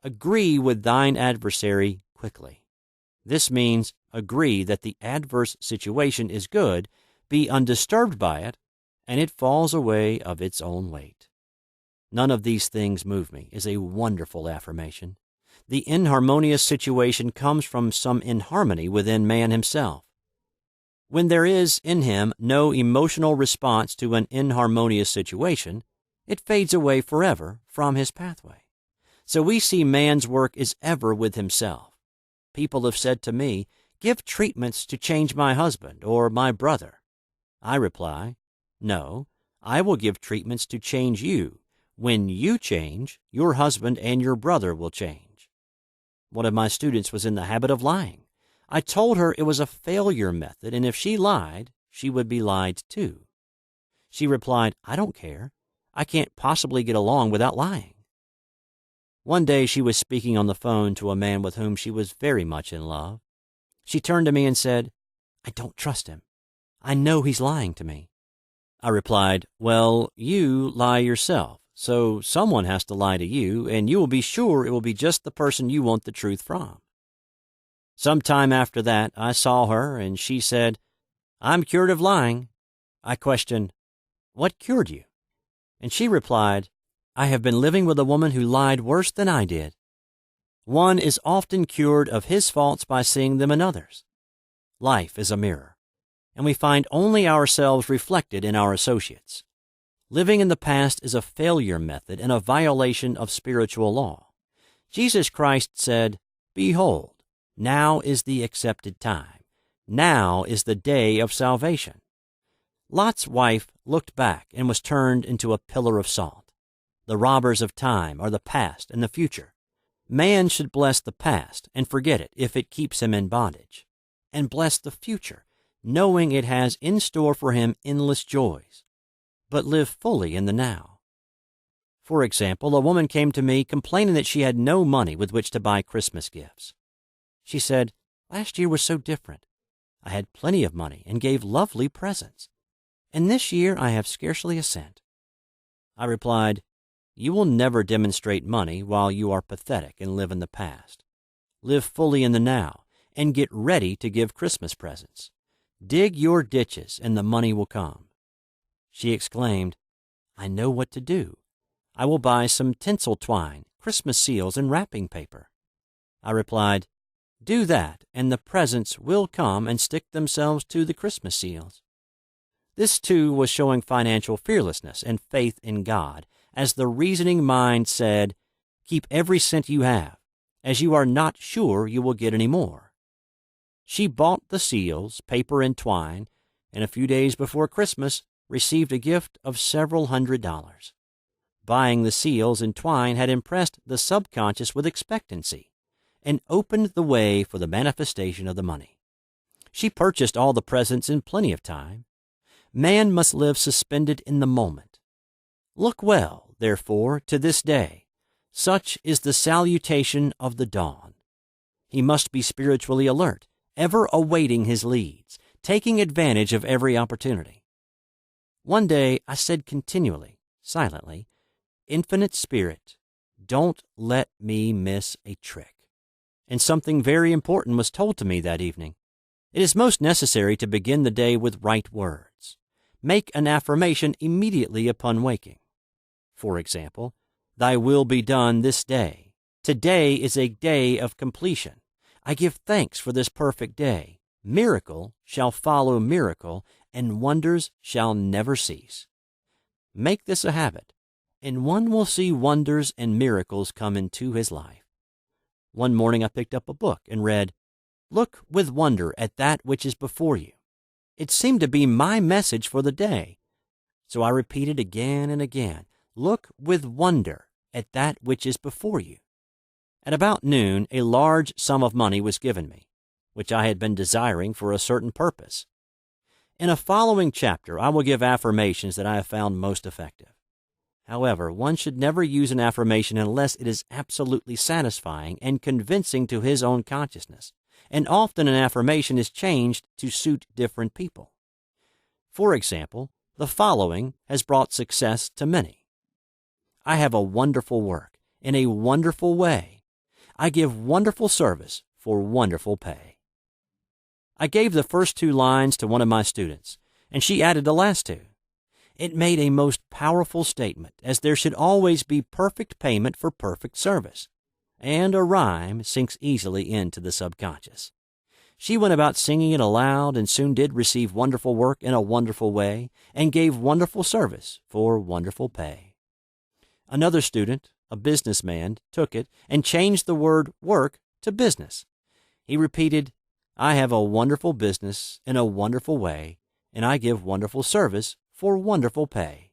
Agree with thine adversary quickly. This means agree that the adverse situation is good, be undisturbed by it, and it falls away of its own weight. "None of these things move me" is a wonderful affirmation. The inharmonious situation comes from some inharmony within man himself. When there is in him no emotional response to an inharmonious situation, it fades away forever from his pathway. So we see man's work is ever with himself. People have said to me, "Give treatments to change my husband or my brother." I reply, "No, I will give treatments to change you. When you change, your husband and your brother will change." One of my students was in the habit of lying. I told her it was a failure method, and if she lied, she would be lied to. She replied, "I don't care. I can't possibly get along without lying." One day she was speaking on the phone to a man with whom she was very much in love. She turned to me and said, "I don't trust him. I know he's lying to me." I replied, "Well, you lie yourself, so someone has to lie to you, and you will be sure it will be just the person you want the truth from." Some time after that, I saw her, and she said, "I'm cured of lying." I questioned, "What cured you?" And she replied, "I have been living with a woman who lied worse than I did." One is often cured of his faults by seeing them in others. Life is a mirror, and we find only ourselves reflected in our associates. Living in the past is a failure method and a violation of spiritual law. Jesus Christ said, "Behold, now is the accepted time. Now is the day of salvation." Lot's wife looked back and was turned into a pillar of salt. The robbers of time are the past and the future. Man should bless the past and forget it if it keeps him in bondage, and bless the future, knowing it has in store for him endless joys, but live fully in the now. For example, a woman came to me complaining that she had no money with which to buy Christmas gifts. She said, "Last year was so different. I had plenty of money and gave lovely presents, and this year I have scarcely a cent." I replied, "You will never demonstrate money while you are pathetic and live in the past. Live fully in the now and get ready to give Christmas presents. Dig your ditches and the money will come." She exclaimed, "I know what to do. I will buy some tinsel twine, Christmas seals, and wrapping paper." I replied, "Do that, and the presents will come and stick themselves to the Christmas seals." This, too, was showing financial fearlessness and faith in God, as the reasoning mind said, "Keep every cent you have, as you are not sure you will get any more." She bought the seals, paper, and twine, and a few days before Christmas received a gift of several $100s. Buying the seals and twine had impressed the subconscious with expectancy and opened the way for the manifestation of the money. She purchased all the presents in plenty of time. Man must live suspended in the moment. Look well, therefore, to this day. Such is the salutation of the dawn. He must be spiritually alert, ever awaiting his leads, taking advantage of every opportunity. One day I said continually, silently, "Infinite Spirit, Don't let me miss a trick. And something very important was told to me that evening. It is most necessary to begin the day with right words. Make an affirmation immediately upon waking. For example, Thy will be done this day. Today is a day of completion. I give thanks for this perfect day. Miracle shall follow miracle, and wonders shall never cease. Make this a habit, and one will see wonders and miracles come into his life. One morning I picked up a book and read, "Look with wonder at that which is before you." It seemed to be my message for the day. So I repeated again and again, "Look with wonder at that which is before you." At about noon, a large sum of money was given me, which I had been desiring for a certain purpose. In a following chapter, I will give affirmations that I have found most effective. However, one should never use an affirmation unless it is absolutely satisfying and convincing to his own consciousness, and often an affirmation is changed to suit different people. For example, the following has brought success to many. I have a wonderful work in a wonderful way. I give wonderful service for wonderful pay. I gave the first 2 lines to one of my students, and she added the last 2. It made a most powerful statement, as there should always be perfect payment for perfect service, and a rhyme sinks easily into the subconscious. She went about singing it aloud and soon did receive wonderful work in a wonderful way and gave wonderful service for wonderful pay. Another student, a businessman, took it and changed the word work to business. He repeated, "I have a wonderful business in a wonderful way, and I give wonderful service for wonderful pay."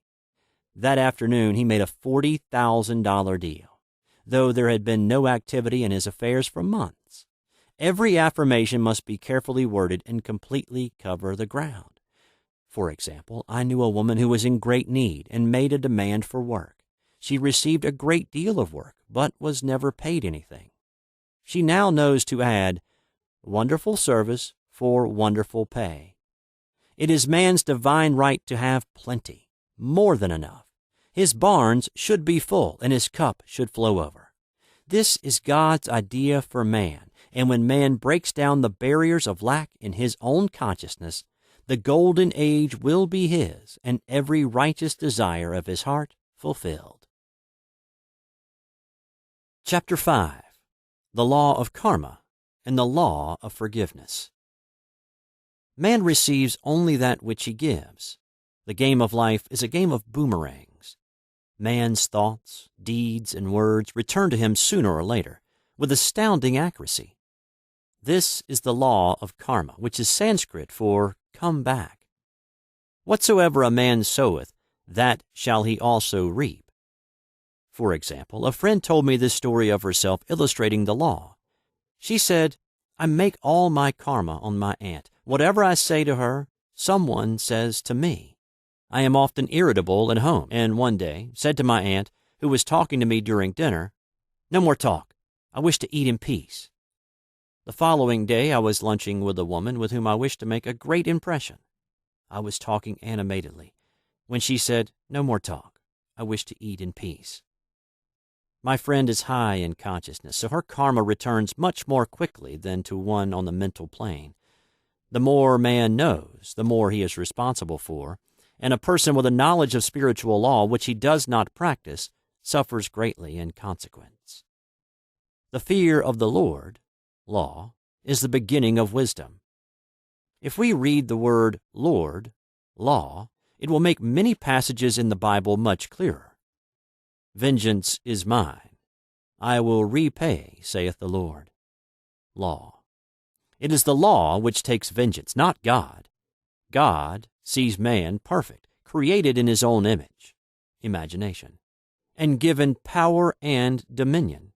That afternoon he made a $40,000 deal, though there had been no activity in his affairs for months. Every affirmation must be carefully worded and completely cover the ground. For example, I knew a woman who was in great need and made a demand for work. She received a great deal of work, but was never paid anything. She now knows to add, "Wonderful service for wonderful pay." It is man's divine right to have plenty, more than enough. His barns should be full, and his cup should flow over. This is God's idea for man, and when man breaks down the barriers of lack in his own consciousness, the golden age will be his, and every righteous desire of his heart fulfilled. Chapter 5. The Law of Karma and the Law of Forgiveness. Man receives only that which he gives. The game of life is a game of boomerangs. Man's thoughts, deeds, and words return to him sooner or later, with astounding accuracy. This is the law of karma, which is Sanskrit for come back. Whatsoever a man soweth, that shall he also reap. For example, a friend told me this story of herself illustrating the law. She said, "I make all my karma on my aunt. Whatever I say to her, someone says to me. I am often irritable at home, and one day said to my aunt, who was talking to me during dinner, 'No more talk. I wish to eat in peace.' The following day I was lunching with a woman with whom I wished to make a great impression. I was talking animatedly, when she said, 'No more talk. I wish to eat in peace.' My friend is high in consciousness, so her karma returns much more quickly than to one on the mental plane. The more man knows, the more he is responsible for, and a person with a knowledge of spiritual law which he does not practice suffers greatly in consequence. The fear of the Lord, law, is the beginning of wisdom. If we read the word Lord, law, it will make many passages in the Bible much clearer. Vengeance is mine. I will repay, saith the Lord. Law. It is the law which takes vengeance, not God. God sees man perfect, created in his own image, imagination, and given power and dominion.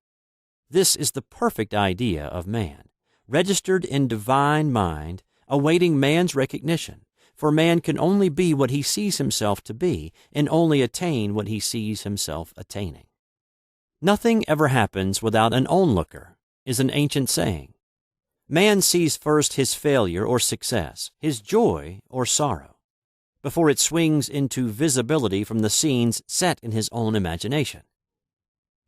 This is the perfect idea of man, registered in divine mind, awaiting man's recognition. For man can only be what he sees himself to be, and only attain what he sees himself attaining. Nothing ever happens without an onlooker, is an ancient saying. Man sees first his failure or success, his joy or sorrow, before it swings into visibility from the scenes set in his own imagination.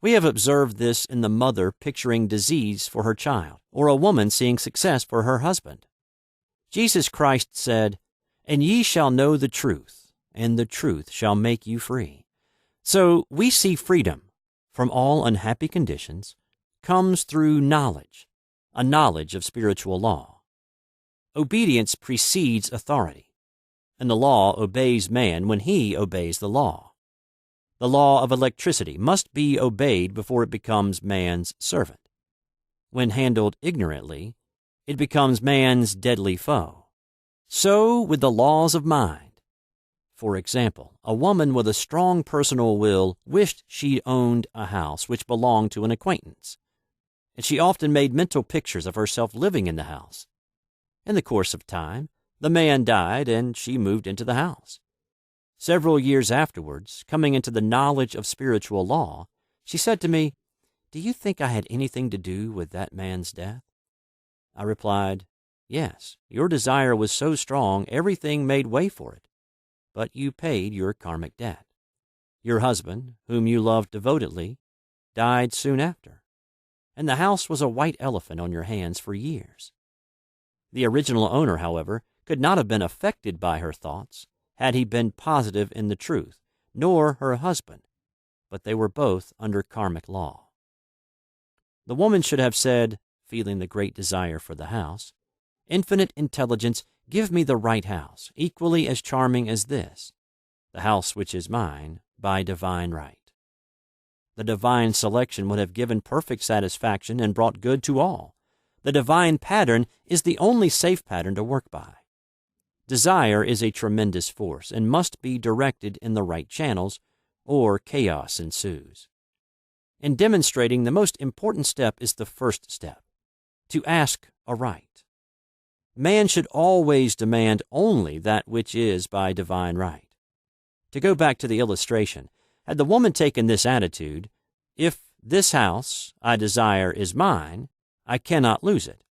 We have observed this in the mother picturing disease for her child, or a woman seeing success for her husband. Jesus Christ said, "And ye shall know the truth, and the truth shall make you free." So we see freedom from all unhappy conditions comes through knowledge, a knowledge of spiritual law. Obedience precedes authority, and the law obeys man when he obeys the law. The law of electricity must be obeyed before it becomes man's servant. When handled ignorantly, it becomes man's deadly foe. So with the laws of mind. For example, a woman with a strong personal will wished she owned a house which belonged to an acquaintance, and she often made mental pictures of herself living in the house. In the course of time, the man died and she moved into the house. Several years afterwards, coming into the knowledge of spiritual law, she said to me, "Do you think I had anything to do with that man's death?" I replied, "Yes, your desire was so strong everything made way for it, but you paid your karmic debt. Your husband, whom you loved devotedly, died soon after, and the house was a white elephant on your hands for years." The original owner, however, could not have been affected by her thoughts had he been positive in the truth, nor her husband, but they were both under karmic law. The woman should have said, feeling the great desire for the house, "Infinite intelligence, give me the right house, equally as charming as this, the house which is mine by divine right." The divine selection would have given perfect satisfaction and brought good to all. The divine pattern is the only safe pattern to work by. Desire is a tremendous force and must be directed in the right channels, or chaos ensues. In demonstrating, the most important step is the first step, to ask aright. Man should always demand only that which is by divine right. To go back to the illustration, had the woman taken this attitude, "If this house I desire is mine, I cannot lose it.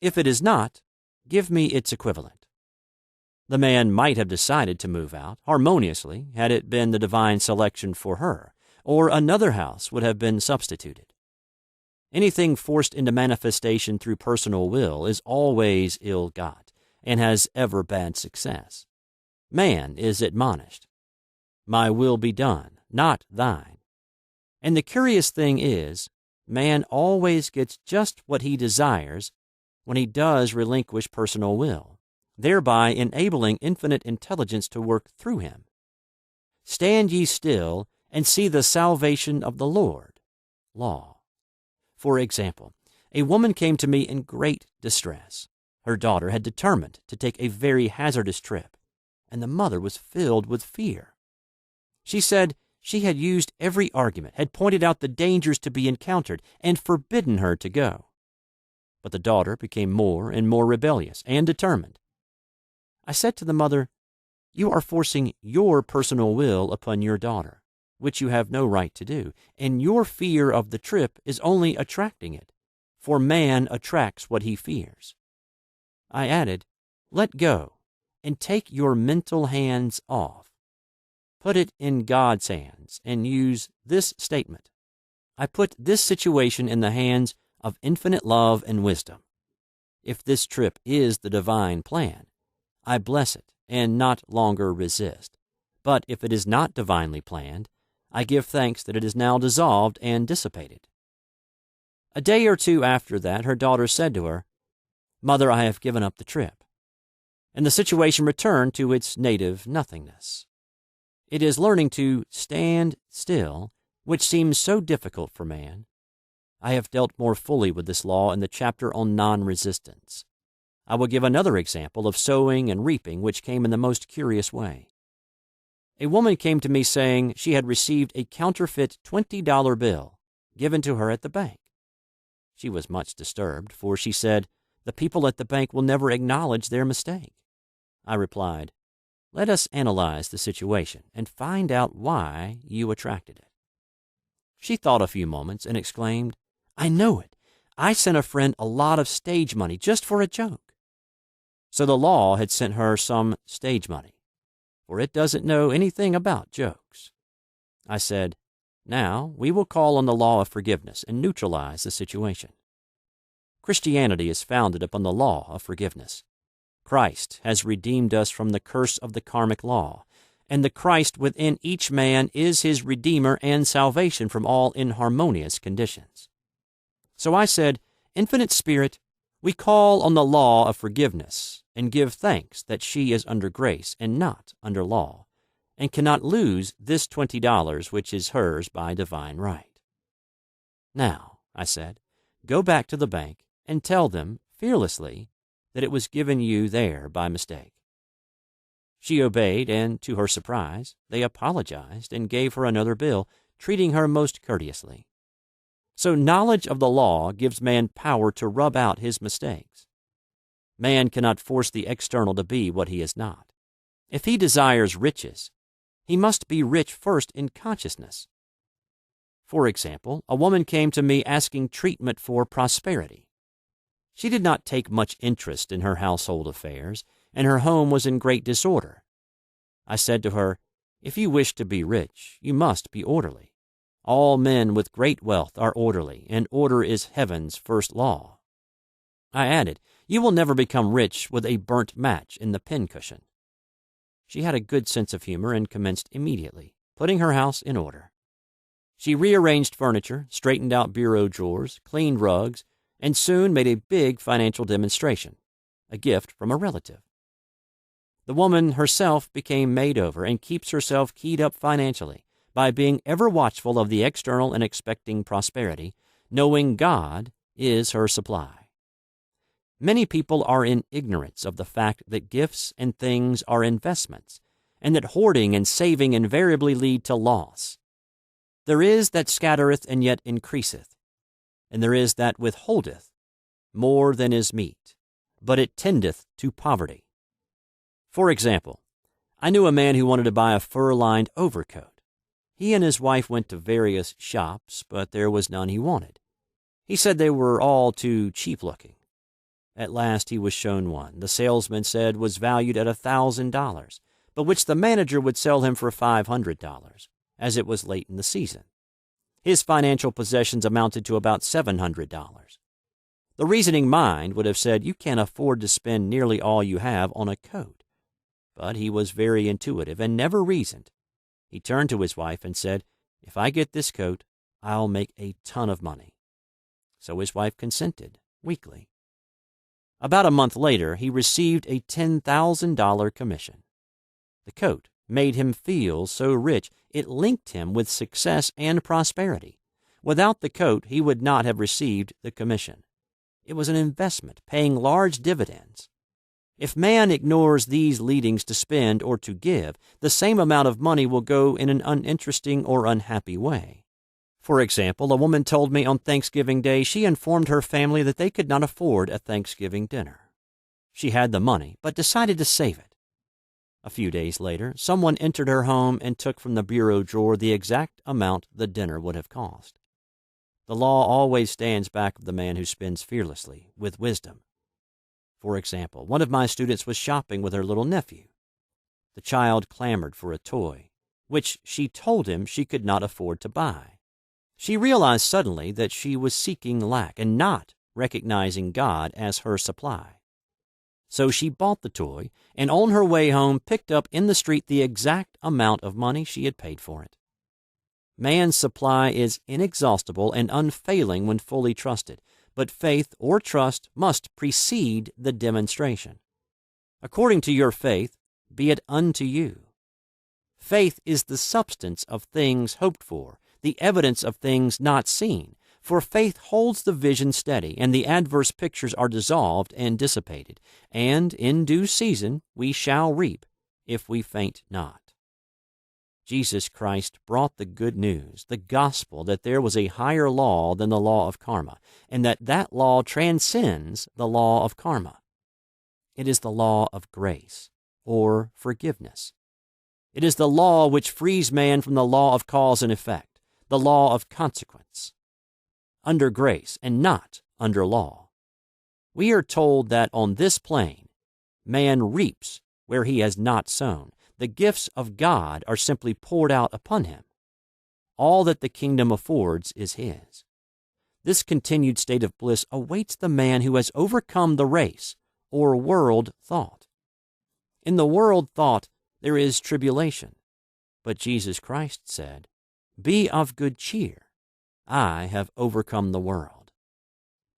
If it is not, give me its equivalent." The man might have decided to move out harmoniously had it been the divine selection for her, or another house would have been substituted. Anything forced into manifestation through personal will is always ill-got and has ever bad success. Man is admonished, "My will be done, not thine." And the curious thing is, man always gets just what he desires when he does relinquish personal will, thereby enabling infinite intelligence to work through him. "Stand ye still and see the salvation of the Lord." Law. For example, a woman came to me in great distress. Her daughter had determined to take a very hazardous trip, and the mother was filled with fear. She said she had used every argument, had pointed out the dangers to be encountered, and forbidden her to go. But the daughter became more and more rebellious and determined. I said to the mother, "You are forcing your personal will upon your daughter, which you have no right to do, and your fear of the trip is only attracting it, for man attracts what he fears." I added, "Let go and take your mental hands off. Put it in God's hands and use this statement: I put this situation in the hands of infinite love and wisdom. If this trip is the divine plan, I bless it and not longer resist. But if it is not divinely planned, I give thanks that it is now dissolved and dissipated." A day or two after that, her daughter said to her, "Mother, I have given up the trip," and the situation returned to its native nothingness. It is learning to stand still which seems so difficult for man. I have dealt more fully with this law in the chapter on non-resistance. I will give another example of sowing and reaping which came in the most curious way. A woman came to me saying she had received a counterfeit $20 bill given to her at the bank. She was much disturbed, for she said, "The people at the bank will never acknowledge their mistake." I replied, "Let us analyze the situation and find out why you attracted it." She thought a few moments and exclaimed, "I know it. I sent a friend a lot of stage money just for a joke." So the law had sent her some stage money, for it doesn't know anything about jokes. I said, Now, we will call on the law of forgiveness and neutralize the situation. Christianity is founded upon the law of forgiveness. Christ has redeemed us from the curse of the karmic law, and the Christ within each man is his Redeemer and salvation from all inharmonious conditions. So I said, Infinite Spirit, we call on the law of forgiveness and give thanks that she is under grace and not under law, and cannot lose this $20 which is hers by divine right. Now, I said, go back to the bank and tell them fearlessly that it was given you there by mistake. She obeyed, and to her surprise, they apologized and gave her another bill, treating her most courteously. So knowledge of the law gives man power to rub out his mistakes. Man cannot force the external to be what he is not. If he desires riches, he must be rich first in consciousness. For example, a woman came to me asking treatment for prosperity. She did not take much interest in her household affairs, and her home was in great disorder. I said to her, if you wish to be rich, you must be orderly. All men with great wealth are orderly, and order is heaven's first law. I added, you will never become rich with a burnt match in the pincushion. She had a good sense of humor and commenced immediately, putting her house in order. She rearranged furniture, straightened out bureau drawers, cleaned rugs, and soon made a big financial demonstration, a gift from a relative. The woman herself became made over and keeps herself keyed up financially by being ever watchful of the external and expecting prosperity, knowing God is her supply. Many people are in ignorance of the fact that gifts and things are investments, and that hoarding and saving invariably lead to loss. There is that scattereth and yet increaseth, and there is that withholdeth more than is meet, but it tendeth to poverty. For example, I knew a man who wanted to buy a fur-lined overcoat. He and his wife went to various shops, but there was none he wanted. He said they were all too cheap-looking. At last he was shown one the salesman said was valued at $1,000, but which the manager would sell him for $500, as it was late in the season. His financial possessions amounted to about $700. The reasoning mind would have said you can't afford to spend nearly all you have on a coat. But he was very intuitive and never reasoned. He turned to his wife and said, if I get this coat, I'll make a ton of money. So his wife consented, weakly. About a month later, he received a $10,000 commission. The coat made him feel so rich it linked him with success and prosperity. Without the coat, he would not have received the commission. It was an investment, paying large dividends. If man ignores these leadings to spend or to give, the same amount of money will go in an uninteresting or unhappy way. For example, a woman told me on Thanksgiving Day she informed her family that they could not afford a Thanksgiving dinner. She had the money, but decided to save it. A few days later, someone entered her home and took from the bureau drawer the exact amount the dinner would have cost. The law always stands back of the man who spends fearlessly, with wisdom. For example, one of my students was shopping with her little nephew. The child clamored for a toy, which she told him she could not afford to buy. She realized suddenly that she was seeking lack and not recognizing God as her supply. So she bought the toy and on her way home picked up in the street the exact amount of money she had paid for it. Man's supply is inexhaustible and unfailing when fully trusted, but faith or trust must precede the demonstration. According to your faith, be it unto you. Faith is the substance of things hoped for, the evidence of things not seen, for faith holds the vision steady, and the adverse pictures are dissolved and dissipated, and in due season we shall reap, if we faint not. Jesus Christ brought the good news, the gospel, that there was a higher law than the law of karma, and that law transcends the law of karma. It is the law of grace, or forgiveness. It is the law which frees man from the law of cause and effect, the law of consequence. Under grace and not under law. We are told that on this plane, man reaps where he has not sown. The gifts of God are simply poured out upon him. All that the kingdom affords is his. This continued state of bliss awaits the man who has overcome the race, or world thought. In the world thought there is tribulation, but Jesus Christ said, "Be of good cheer. I have overcome the world."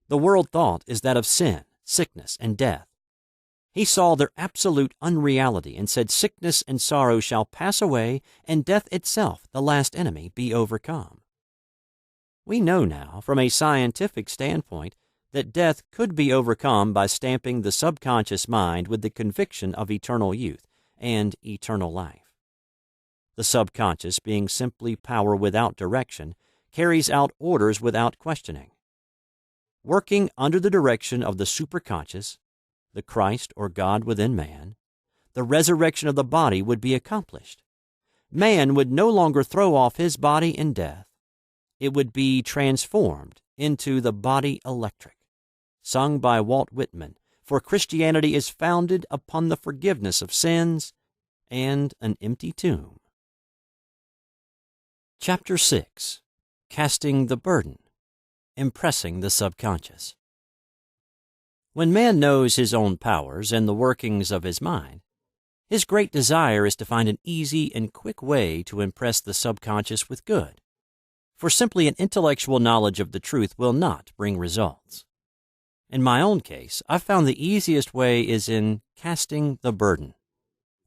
The world thought is that of sin, sickness, and death. He saw their absolute unreality and said, "Sickness and sorrow shall pass away, and death itself, the last enemy, be overcome." We know now, from a scientific standpoint, that death could be overcome by stamping the subconscious mind with the conviction of eternal youth and eternal life. The subconscious, being simply power without direction, carries out orders without questioning. Working under the direction of the superconscious, the Christ or God within man, the resurrection of the body would be accomplished. Man would no longer throw off his body in death. It would be transformed into the body electric, sung by Walt Whitman, for Christianity is founded upon the forgiveness of sins and an empty tomb. Chapter 6. Casting the Burden, Impressing the Subconscious. When man knows his own powers and the workings of his mind, his great desire is to find an easy and quick way to impress the subconscious with good, for simply an intellectual knowledge of the truth will not bring results. In my own case, I've found the easiest way is in casting the burden.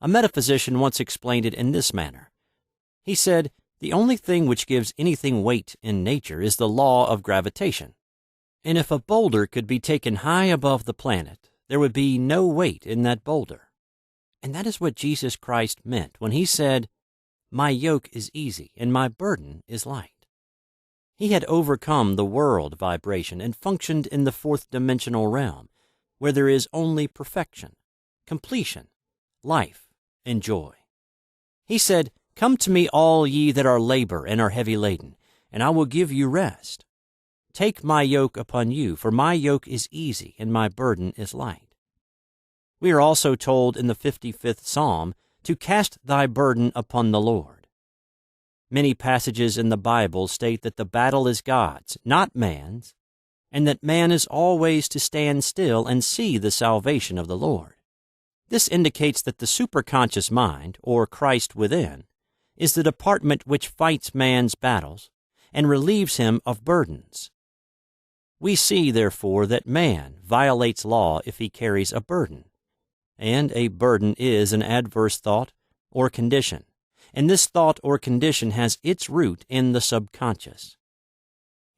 A metaphysician once explained it in this manner. He said, "The only thing which gives anything weight in nature is the law of gravitation. And if a boulder could be taken high above the planet, there would be no weight in that boulder." And that is what Jesus Christ meant when he said, "My yoke is easy and my burden is light." He had overcome the world vibration and functioned in the fourth-dimensional realm, where there is only perfection, completion, life, and joy. He said, "Come to me, all ye that are labor and are heavy laden, and I will give you rest. Take my yoke upon you, for my yoke is easy and my burden is light." We are also told in the 55th Psalm to cast thy burden upon the Lord. Many passages in the Bible state that the battle is God's, not man's, and that man is always to stand still and see the salvation of the Lord. This indicates that the superconscious mind, or Christ within, is the department which fights man's battles and relieves him of burdens. We see, therefore, that man violates law if he carries a burden, and a burden is an adverse thought or condition, and this thought or condition has its root in the subconscious.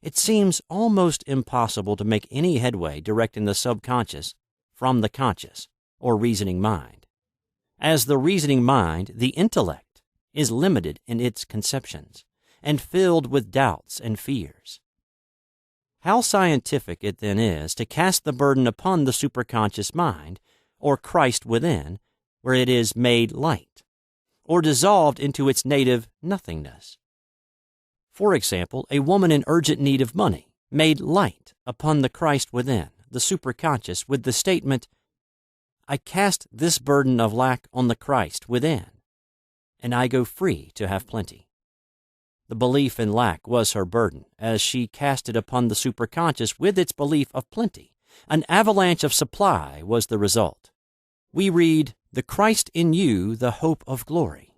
It seems almost impossible to make any headway directing the subconscious from the conscious or reasoning mind. As the reasoning mind, the intellect is limited in its conceptions and filled with doubts and fears. How scientific it then is to cast the burden upon the superconscious mind, or Christ within, where it is made light, or dissolved into its native nothingness. For example, a woman in urgent need of money, made light upon the Christ within, the superconscious, with the statement, "I cast this burden of lack on the Christ within, and I go free to have plenty." The belief in lack was her burden, as she cast it upon the superconscious with its belief of plenty. An avalanche of supply was the result. We read, "The Christ in you, the hope of glory."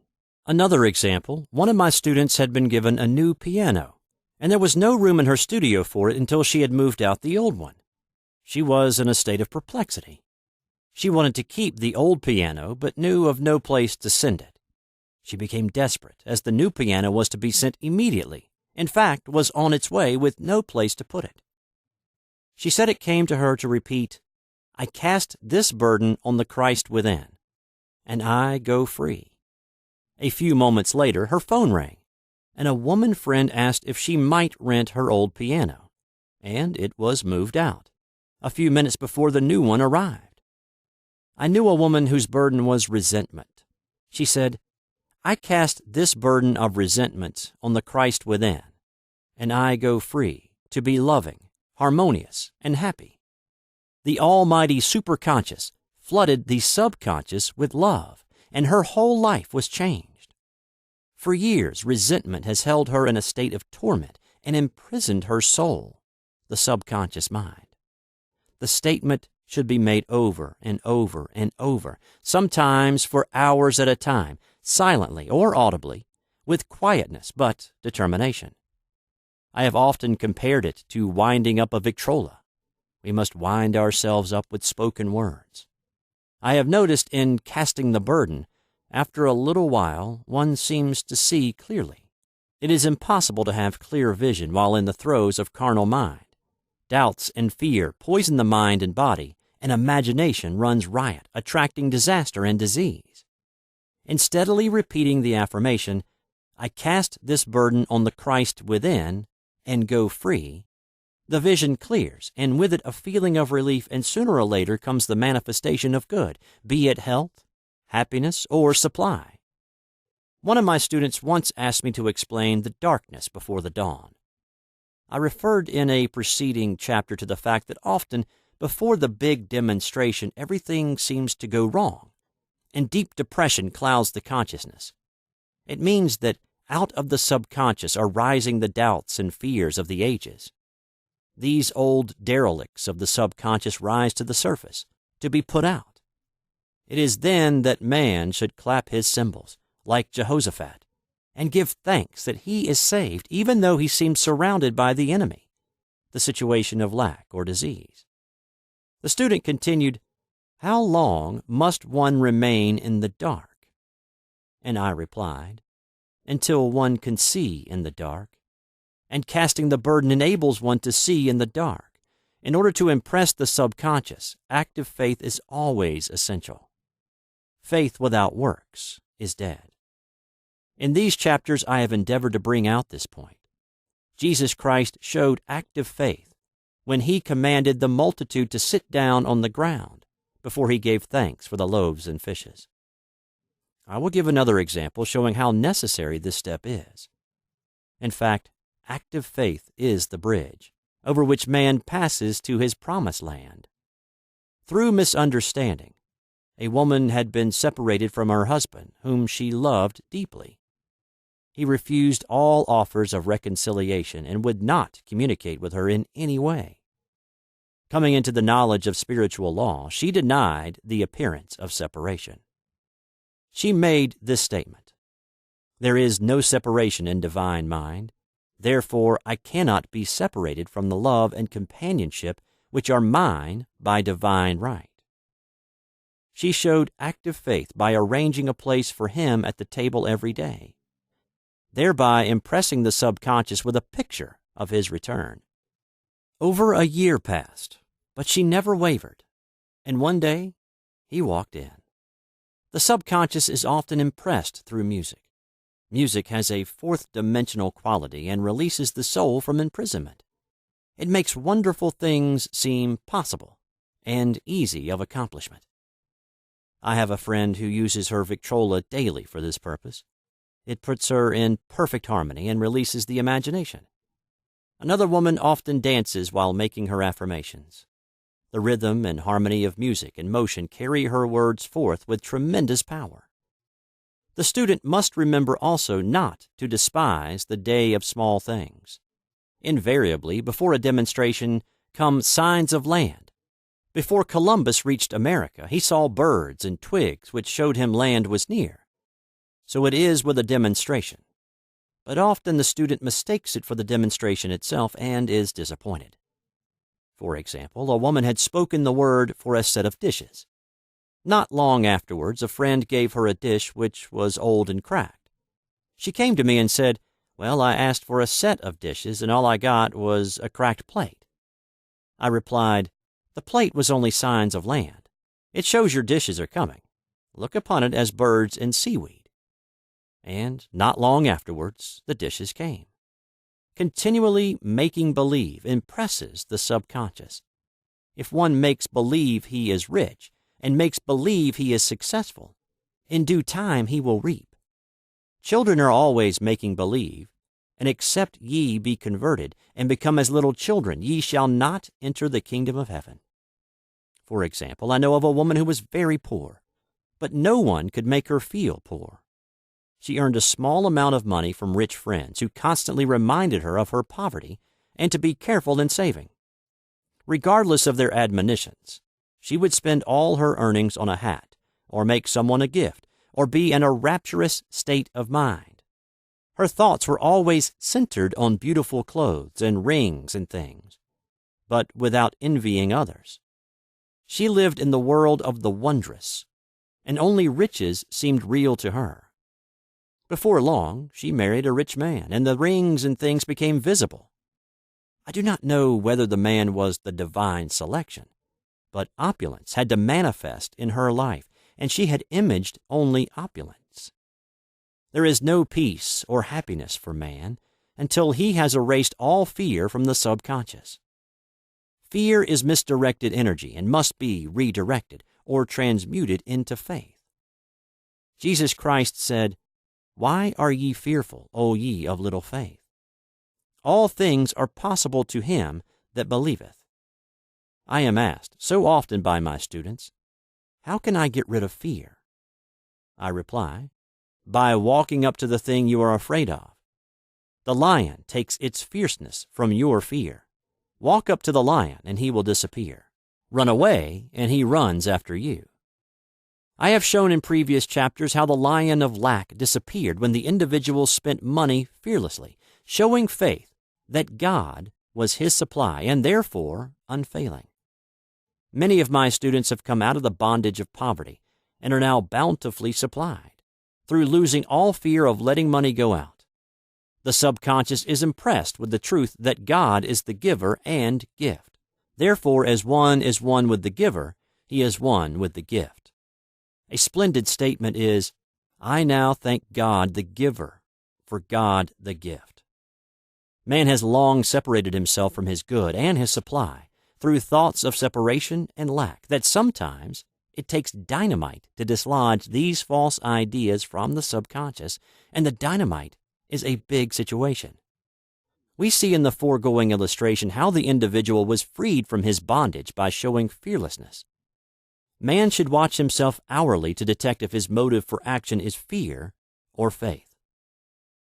Another example, one of my students had been given a new piano, and there was no room in her studio for it until she had moved out the old one. She was in a state of perplexity. She wanted to keep the old piano, but knew of no place to send it. She became desperate, as the new piano was to be sent immediately, in fact, was on its way with no place to put it. She said it came to her to repeat, "I cast this burden on the Christ within, and I go free." A few moments later, her phone rang, and a woman friend asked if she might rent her old piano, and it was moved out, a few minutes before the new one arrived. I knew a woman whose burden was resentment. She said, "I cast this burden of resentment on the Christ within, and I go free to be loving, harmonious, and happy." The almighty superconscious flooded the subconscious with love, and her whole life was changed. For years, resentment has held her in a state of torment and imprisoned her soul, the subconscious mind. The statement should be made over and over and over, sometimes for hours at a time, silently or audibly, with quietness but determination. I have often compared it to winding up a Victrola. We must wind ourselves up with spoken words. I have noticed in casting the burden, after a little while, one seems to see clearly. It is impossible to have clear vision while in the throes of carnal mind. Doubts and fear poison the mind and body, and imagination runs riot, attracting disaster and disease. In steadily repeating the affirmation, "I cast this burden on the Christ within and go free," the vision clears, and with it a feeling of relief, and sooner or later comes the manifestation of good, be it health, happiness, or supply. One of my students once asked me to explain the darkness before the dawn. I referred in a preceding chapter to the fact that often, before the big demonstration, everything seems to go wrong, and deep depression clouds the consciousness. It means that out of the subconscious are rising the doubts and fears of the ages. These old derelicts of the subconscious rise to the surface, to be put out. It is then that man should clap his cymbals, like Jehoshaphat, and give thanks that he is saved, even though he seems surrounded by the enemy, the situation of lack or disease. The student continued, "How long must one remain in the dark?" And I replied, "Until one can see in the dark. And casting the burden enables one to see in the dark. In order to impress the subconscious, active faith is always essential. Faith without works is dead." In these chapters, I have endeavored to bring out this point. Jesus Christ showed active faith when he commanded the multitude to sit down on the ground before he gave thanks for the loaves and fishes. I will give another example showing how necessary this step is. In fact, active faith is the bridge over which man passes to his promised land. Through misunderstanding, a woman had been separated from her husband, whom she loved deeply. He refused all offers of reconciliation and would not communicate with her in any way. Coming into the knowledge of spiritual law, she denied the appearance of separation. She made this statement: "There is no separation in divine mind. Therefore, I cannot be separated from the love and companionship which are mine by divine right." She showed active faith by arranging a place for him at the table every day, thereby impressing the subconscious with a picture of his return. Over a year passed, but she never wavered, and one day he walked in. The subconscious is often impressed through music. Music has a fourth-dimensional quality and releases the soul from imprisonment. It makes wonderful things seem possible and easy of accomplishment. I have a friend who uses her Victrola daily for this purpose. It puts her in perfect harmony and releases the imagination. Another woman often dances while making her affirmations. The rhythm and harmony of music and motion carry her words forth with tremendous power. The student must remember also not to despise the day of small things. Invariably, before a demonstration come signs of land. Before Columbus reached America, he saw birds and twigs which showed him land was near. So it is with a demonstration. But often the student mistakes it for the demonstration itself and is disappointed. For example, a woman had spoken the word for a set of dishes. Not long afterwards, a friend gave her a dish which was old and cracked. She came to me and said, "Well, I asked for a set of dishes, and all I got was a cracked plate." I replied, "The plate was only signs of land. It shows your dishes are coming. Look upon it as birds and seaweed." And not long afterwards, the dishes came. Continually making believe impresses the subconscious. If one makes believe he is rich and makes believe he is successful, in due time he will reap. Children are always making believe, and except ye be converted and become as little children, ye shall not enter the kingdom of heaven. For example, I know of a woman who was very poor, but no one could make her feel poor. she earned a small amount of money from rich friends who constantly reminded her of her poverty and to be careful in saving. Regardless of their admonitions, she would spend all her earnings on a hat, or make someone a gift, or be in a rapturous state of mind. Her thoughts were always centered on beautiful clothes and rings and things, but without envying others. She lived in the world of the wondrous, and only riches seemed real to her. Before long, she married a rich man, and the rings and things became visible. I do not know whether the man was the divine selection, but opulence had to manifest in her life, and she had imaged only opulence. There is no peace or happiness for man until he has erased all fear from the subconscious. Fear is misdirected energy and must be redirected or transmuted into faith. Jesus Christ said, "Why are ye fearful, O ye of little faith? All things are possible to him that believeth." I am asked so often by my students, "How can I get rid of fear?" I reply, by walking up to the thing you are afraid of. The lion takes its fierceness from your fear. Walk up to the lion and he will disappear. Run away and he runs after you. I have shown in previous chapters how the lion of lack disappeared when the individual spent money fearlessly, showing faith that God was his supply and therefore unfailing. Many of my students have come out of the bondage of poverty and are now bountifully supplied through losing all fear of letting money go out. The subconscious is impressed with the truth that God is the giver and gift. Therefore, as one is one with the giver, he is one with the gift. A splendid statement is, "I now thank God the giver for God the gift." Man has long separated himself from his good and his supply through thoughts of separation and lack that sometimes it takes dynamite to dislodge these false ideas from the subconscious, and the dynamite is a big situation. We see in the foregoing illustration how the individual was freed from his bondage by showing fearlessness. Man should watch himself hourly to detect if his motive for action is fear or faith.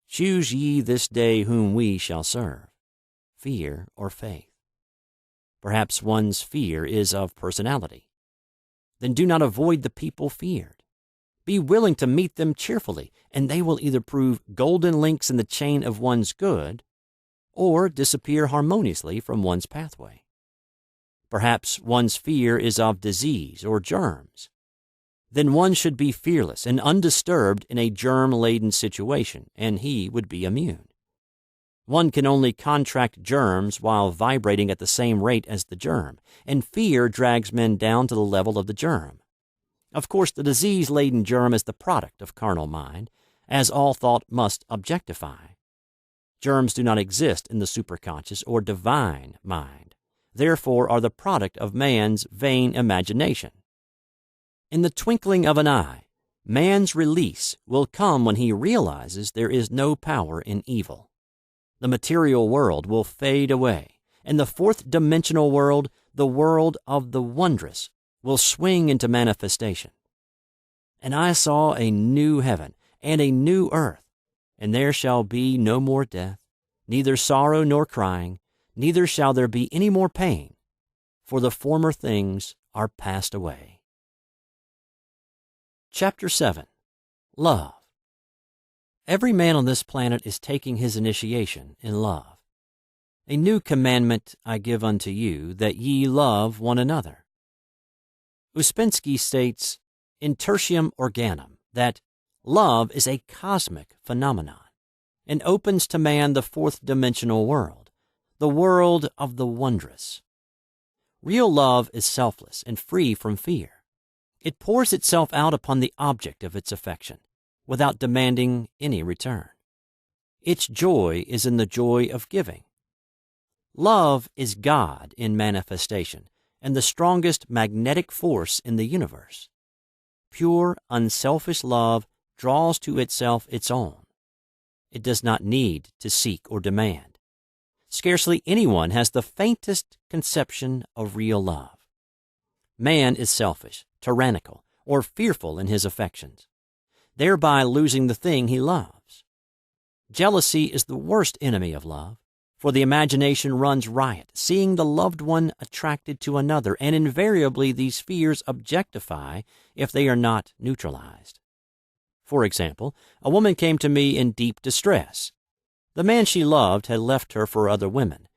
Choose ye this day whom we shall serve, fear or faith. Perhaps one's fear is of personality. Then do not avoid the people feared. Be willing to meet them cheerfully, and they will either prove golden links in the chain of one's good or disappear harmoniously from one's pathway. Perhaps one's fear is of disease or germs. Then one should be fearless and undisturbed in a germ-laden situation, and he would be immune. One can only contract germs while vibrating at the same rate as the germ, and fear drags men down to the level of the germ. Of course, the disease-laden germ is the product of carnal mind, as all thought must objectify. Germs do not exist in the superconscious or divine mind, therefore are the product of man's vain imagination. In the twinkling of an eye, man's release will come when he realizes there is no power in evil. The material world will fade away, and the fourth-dimensional world, the world of the wondrous, will swing into manifestation. "And I saw a new heaven and a new earth, and there shall be no more death, neither sorrow nor crying, neither shall there be any more pain, for the former things are passed away." Chapter 7. Love. Every man on this planet is taking his initiation in love. "A new commandment I give unto you, that ye love one another." Uspensky states, in Tertium Organum, that love is a cosmic phenomenon and opens to man the fourth-dimensional world, the world of the wondrous. Real love is selfless and free from fear. It pours itself out upon the object of its affection, without demanding any return. Its joy is in the joy of giving. Love is God in manifestation and the strongest magnetic force in the universe. Pure, unselfish love draws to itself its own. It does not need to seek or demand. Scarcely anyone has the faintest conception of real love. Man is selfish, tyrannical, or fearful in his affections. thereby losing the thing he loves. Jealousy is the worst enemy of love, for the imagination runs riot, seeing the loved one attracted to another, and invariably these fears objectify if they are not neutralized. For example, a woman came to me in deep distress. The man she loved had left her for other women,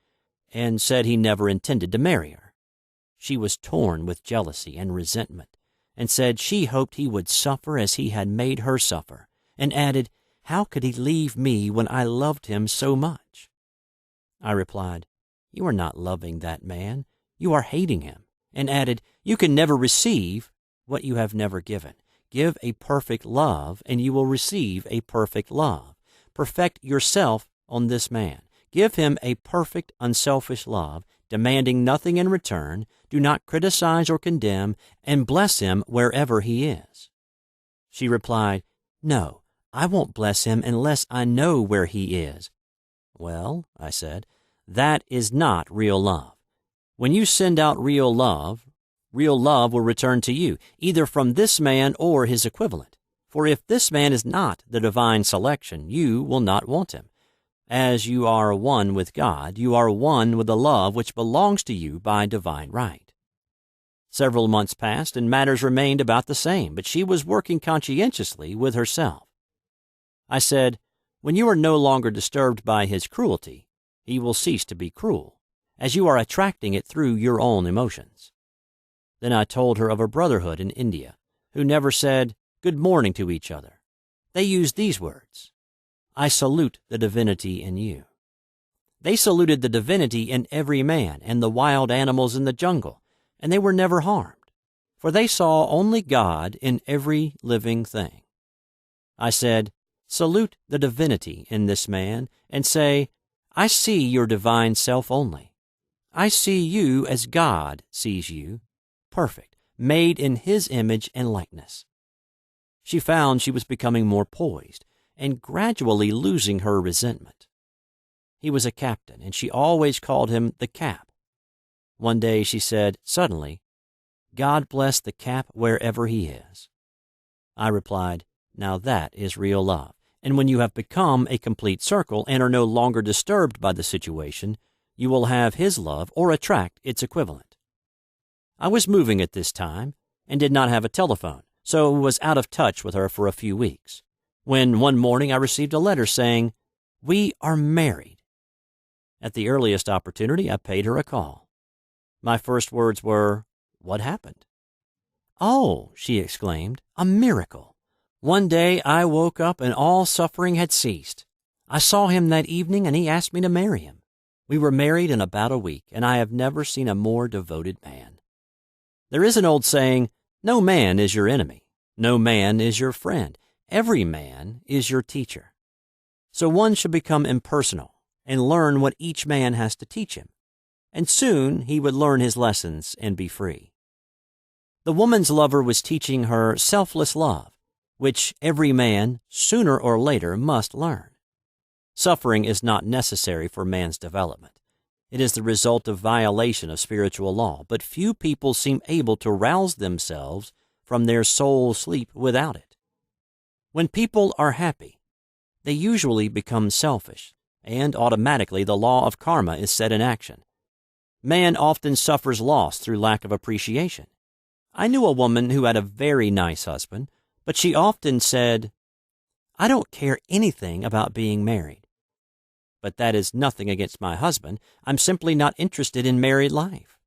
and said he never intended to marry her. She was torn with jealousy and resentment, and said she hoped he would suffer as he had made her suffer, and added, "How could he leave me when I loved him so much?" I replied, "You are not loving that man, you are hating him," and added, "You can never receive what you have never given. Give a perfect love, and you will receive a perfect love. Perfect yourself on this man. Give him a perfect, unselfish love, demanding nothing in return. Do not criticize or condemn, and bless him wherever he is." She replied, "No, I won't bless him unless I know where he is." "Well," I said, "that is not real love. When you send out real love will return to you, either from this man or his equivalent. For if this man is not the divine selection, you will not want him. As you are one with God, you are one with the love which belongs to you by divine right." Several months passed, and matters remained about the same, but she was working conscientiously with herself. I said, "When you are no longer disturbed by his cruelty, he will cease to be cruel, as you are attracting it through your own emotions." Then I told her of a brotherhood in India, who never said good morning to each other. They used these words, "I salute the divinity in you." They saluted the divinity in every man and the wild animals in the jungle, and they were never harmed, for they saw only God in every living thing. I said, "Salute the divinity in this man, and say, I see your divine self only. I see you as God sees you, perfect, made in His image and likeness." She found she was becoming more poised and gradually losing her resentment. He was a captain, and she always called him the Cap. One day she said, suddenly, "God bless the Cap wherever he is." I replied, "Now that is real love, and when you have become a complete circle and are no longer disturbed by the situation, you will have his love or attract its equivalent." I was moving at this time and did not have a telephone, so was out of touch with her for a few weeks, when one morning I received a letter saying, "We are married." At the earliest opportunity, I paid her a call. My first words were, "What happened?" "Oh," she exclaimed, "a miracle. One day I woke up and all suffering had ceased. I saw him that evening and he asked me to marry him. We were married in about a week, and I have never seen a more devoted man." There is an old saying, "No man is your enemy. No man is your friend. Every man is your teacher." So one should become impersonal and learn what each man has to teach him, and soon he would learn his lessons and be free. The woman's lover was teaching her selfless love, which every man, sooner or later, must learn. Suffering is not necessary for man's development. It is the result of violation of spiritual law, but few people seem able to rouse themselves from their soul sleep without it. When people are happy, they usually become selfish, and automatically the law of karma is set in action. Man often suffers loss through lack of appreciation. I knew a woman who had a very nice husband, but she often said, "I don't care anything about being married." But that is nothing against my husband. I'm simply not interested in married life.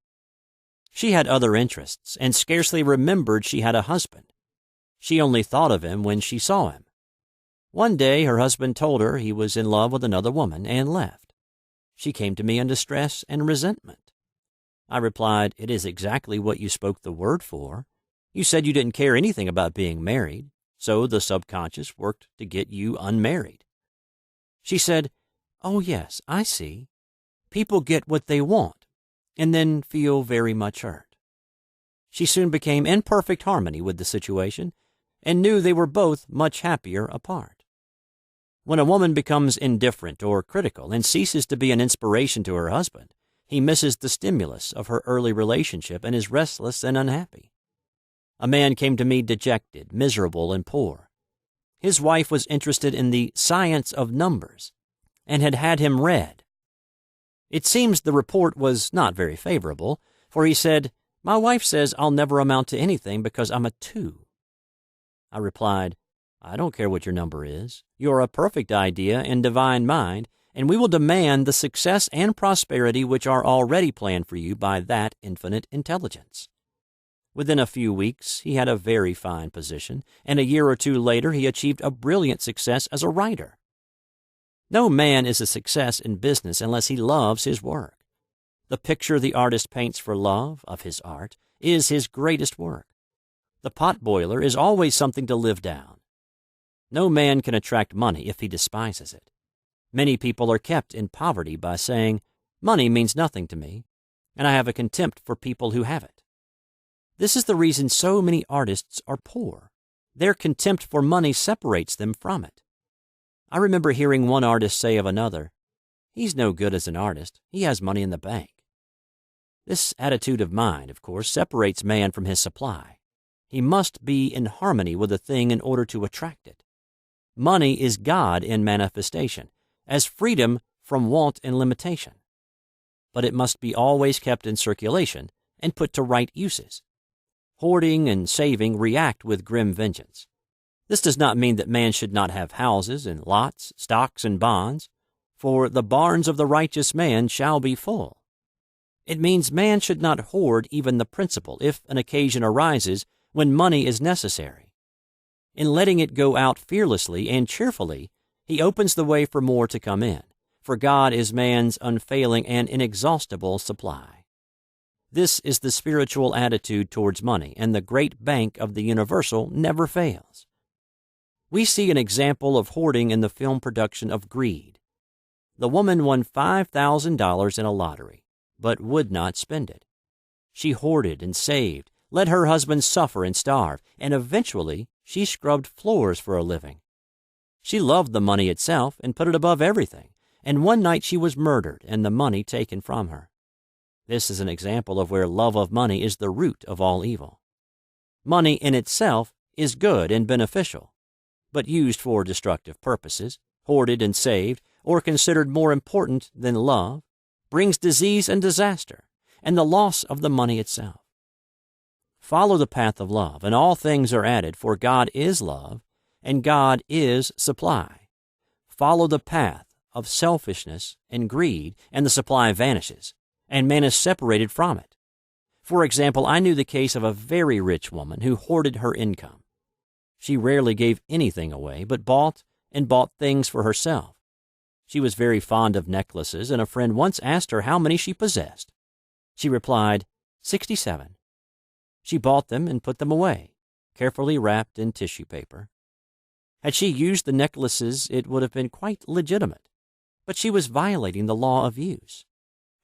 She had other interests and scarcely remembered she had a husband. She only thought of him when she saw him. One day her husband told her he was in love with another woman and left. She came to me in distress and resentment. I replied, "It is exactly what you spoke the word for. You said you didn't care anything about being married, so the subconscious worked to get you unmarried." She said, "Oh yes, I see. People get what they want and then feel very much hurt." She soon became in perfect harmony with the situation and knew they were both much happier apart. When a woman becomes indifferent or critical and ceases to be an inspiration to her husband, he misses the stimulus of her early relationship and is restless and unhappy. A man came to me dejected, miserable, and poor. his wife was interested in the science of numbers and had had him read. It seems the report was not very favorable, for he said, "My wife says I'll never amount to anything because I'm a 2. I replied, "I don't care what your number is. You're a perfect idea in divine mind, and we will demand the success and prosperity which are already planned for you by that infinite intelligence." Within a few weeks, he had a very fine position, and a year or two later he achieved a brilliant success as a writer. No man is a success in business unless he loves his work. The picture the artist paints for love of his art is his greatest work. The potboiler is always something to live down. No man can attract money if he despises it. Many people are kept in poverty by saying, "Money means nothing to me, and I have a contempt for people who have it." This is the reason so many artists are poor. Their contempt for money separates them from it. I remember hearing one artist say of another, "He's no good as an artist. He has money in the bank." This attitude of mind, of course, separates man from his supply. He must be in harmony with a thing in order to attract it. Money is God in manifestation, as freedom from want and limitation. But it must be always kept in circulation and put to right uses. Hoarding and saving react with grim vengeance. This does not mean that man should not have houses and lots, stocks and bonds, for the barns of the righteous man shall be full. It means man should not hoard even the principal if an occasion arises when money is necessary. In letting it go out fearlessly and cheerfully, he opens the way for more to come in, for God is man's unfailing and inexhaustible supply. This is the spiritual attitude towards money, and the great bank of the universal never fails. We see an example of hoarding in the film production of Greed. The woman won $5,000 in a lottery, but would not spend it. She hoarded and saved, let her husband suffer and starve, and eventually she scrubbed floors for a living. She loved the money itself and put it above everything, and one night she was murdered and the money taken from her. This is an example of where love of money is the root of all evil. Money in itself is good and beneficial, but used for destructive purposes, hoarded and saved, or considered more important than love, brings disease and disaster, and the loss of the money itself. Follow the path of love, and all things are added, for God is love, and God is supply. Follow the path of selfishness and greed, and the supply vanishes, and man is separated from it. For example, I knew the case of a very rich woman who hoarded her income. She rarely gave anything away, but bought things for herself. She was very fond of necklaces, and a friend once asked her how many she possessed. She replied, 67. She bought them and put them away, carefully wrapped in tissue paper. Had she used the necklaces, it would have been quite legitimate, but she was violating the law of use.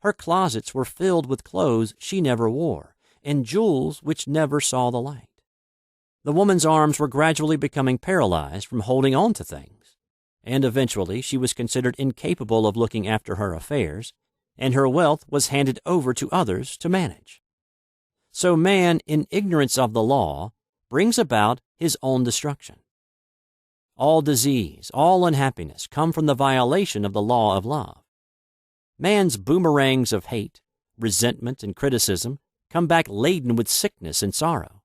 Her closets were filled with clothes she never wore, and jewels which never saw the light. The woman's arms were gradually becoming paralyzed from holding on to things, and eventually she was considered incapable of looking after her affairs, and her wealth was handed over to others to manage. So man, in ignorance of the law, brings about his own destruction. All disease, all unhappiness come from the violation of the law of love. Man's boomerangs of hate, resentment, and criticism come back laden with sickness and sorrow.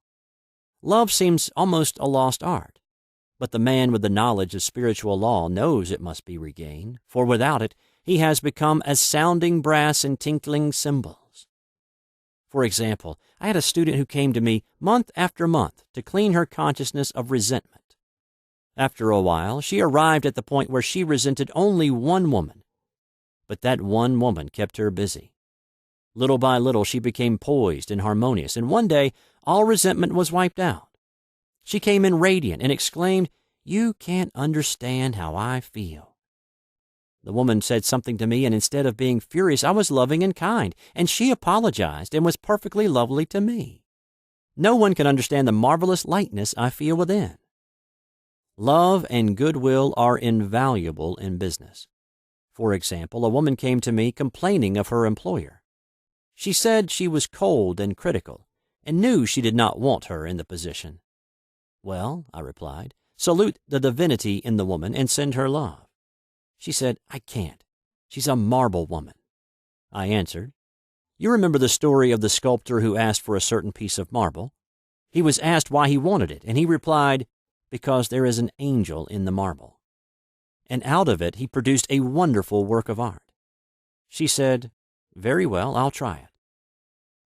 Love seems almost a lost art, but the man with the knowledge of spiritual law knows it must be regained, for without it he has become as sounding brass and tinkling cymbals. For example, I had a student who came to me month after month to clean her consciousness of resentment. After a while, she arrived at the point where she resented only one woman, but that one woman kept her busy. Little by little, she became poised and harmonious, and one day, all resentment was wiped out. She came in radiant and exclaimed, "You can't understand how I feel." The woman said something to me, and instead of being furious, I was loving and kind, and she apologized and was perfectly lovely to me. No one can understand the marvelous lightness I feel within. Love and goodwill are invaluable in business. For example, a woman came to me complaining of her employer. She said she was cold and critical, and knew she did not want her in the position. "Well," I replied, Salute the divinity in the woman and send her love." She said, "I can't. She's a marble woman." I answered, "You remember the story of the sculptor who asked for a certain piece of marble? He was asked why he wanted it, and he replied, 'Because there is an angel in the marble.' And out of it he produced a wonderful work of art." She said, "Very well, I'll try it."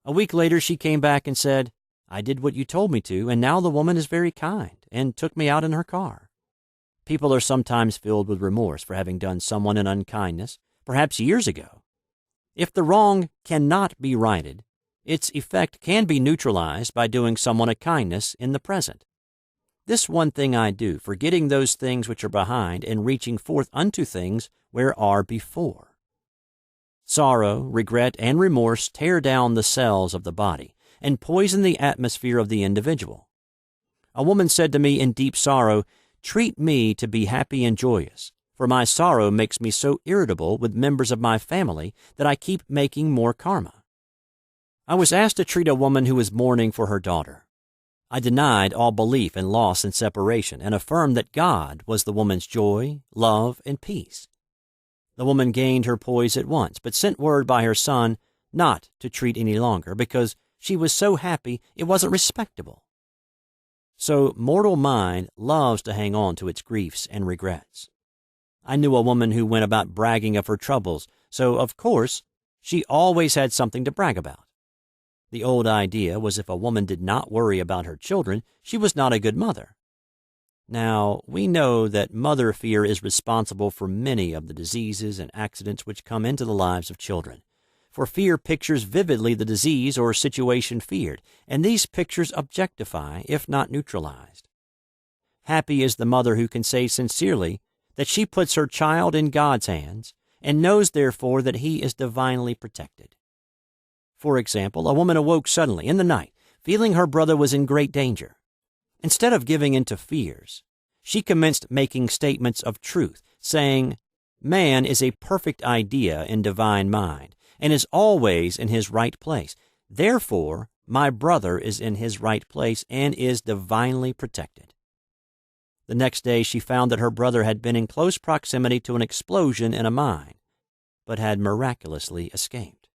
A week later she came back and said, "I did what you told me to, and now the woman is very kind and took me out in her car." People are sometimes filled with remorse for having done someone an unkindness, perhaps years ago. If the wrong cannot be righted, its effect can be neutralized by doing someone a kindness in the present. "This one thing I do, forgetting those things which are behind and reaching forth unto things where are before." Sorrow, regret, and remorse tear down the cells of the body and poison the atmosphere of the individual. A woman said to me in deep sorrow, "Treat me to be happy and joyous, for my sorrow makes me so irritable with members of my family that I keep making more karma." I was asked to treat a woman who was mourning for her daughter. I denied all belief in loss and separation and affirmed that God was the woman's joy, love, and peace. The woman gained her poise at once, but sent word by her son not to treat any longer because she was so happy it wasn't respectable. So mortal mind loves to hang on to its griefs and regrets. I knew a woman who went about bragging of her troubles, so of course she always had something to brag about. The old idea was if a woman did not worry about her children, she was not a good mother. Now, we know that mother fear is responsible for many of the diseases and accidents which come into the lives of children. For fear pictures vividly the disease or situation feared, and these pictures objectify, if not neutralized. Happy is the mother who can say sincerely that she puts her child in God's hands and knows therefore that he is divinely protected. For example, a woman awoke suddenly in the night, feeling her brother was in great danger. Instead of giving in to fears, she commenced making statements of truth, saying, "Man is a perfect idea in divine mind, and is always in his right place. Therefore, my brother is in his right place and is divinely protected." The next day she found that her brother had been in close proximity to an explosion in a mine, but had miraculously escaped.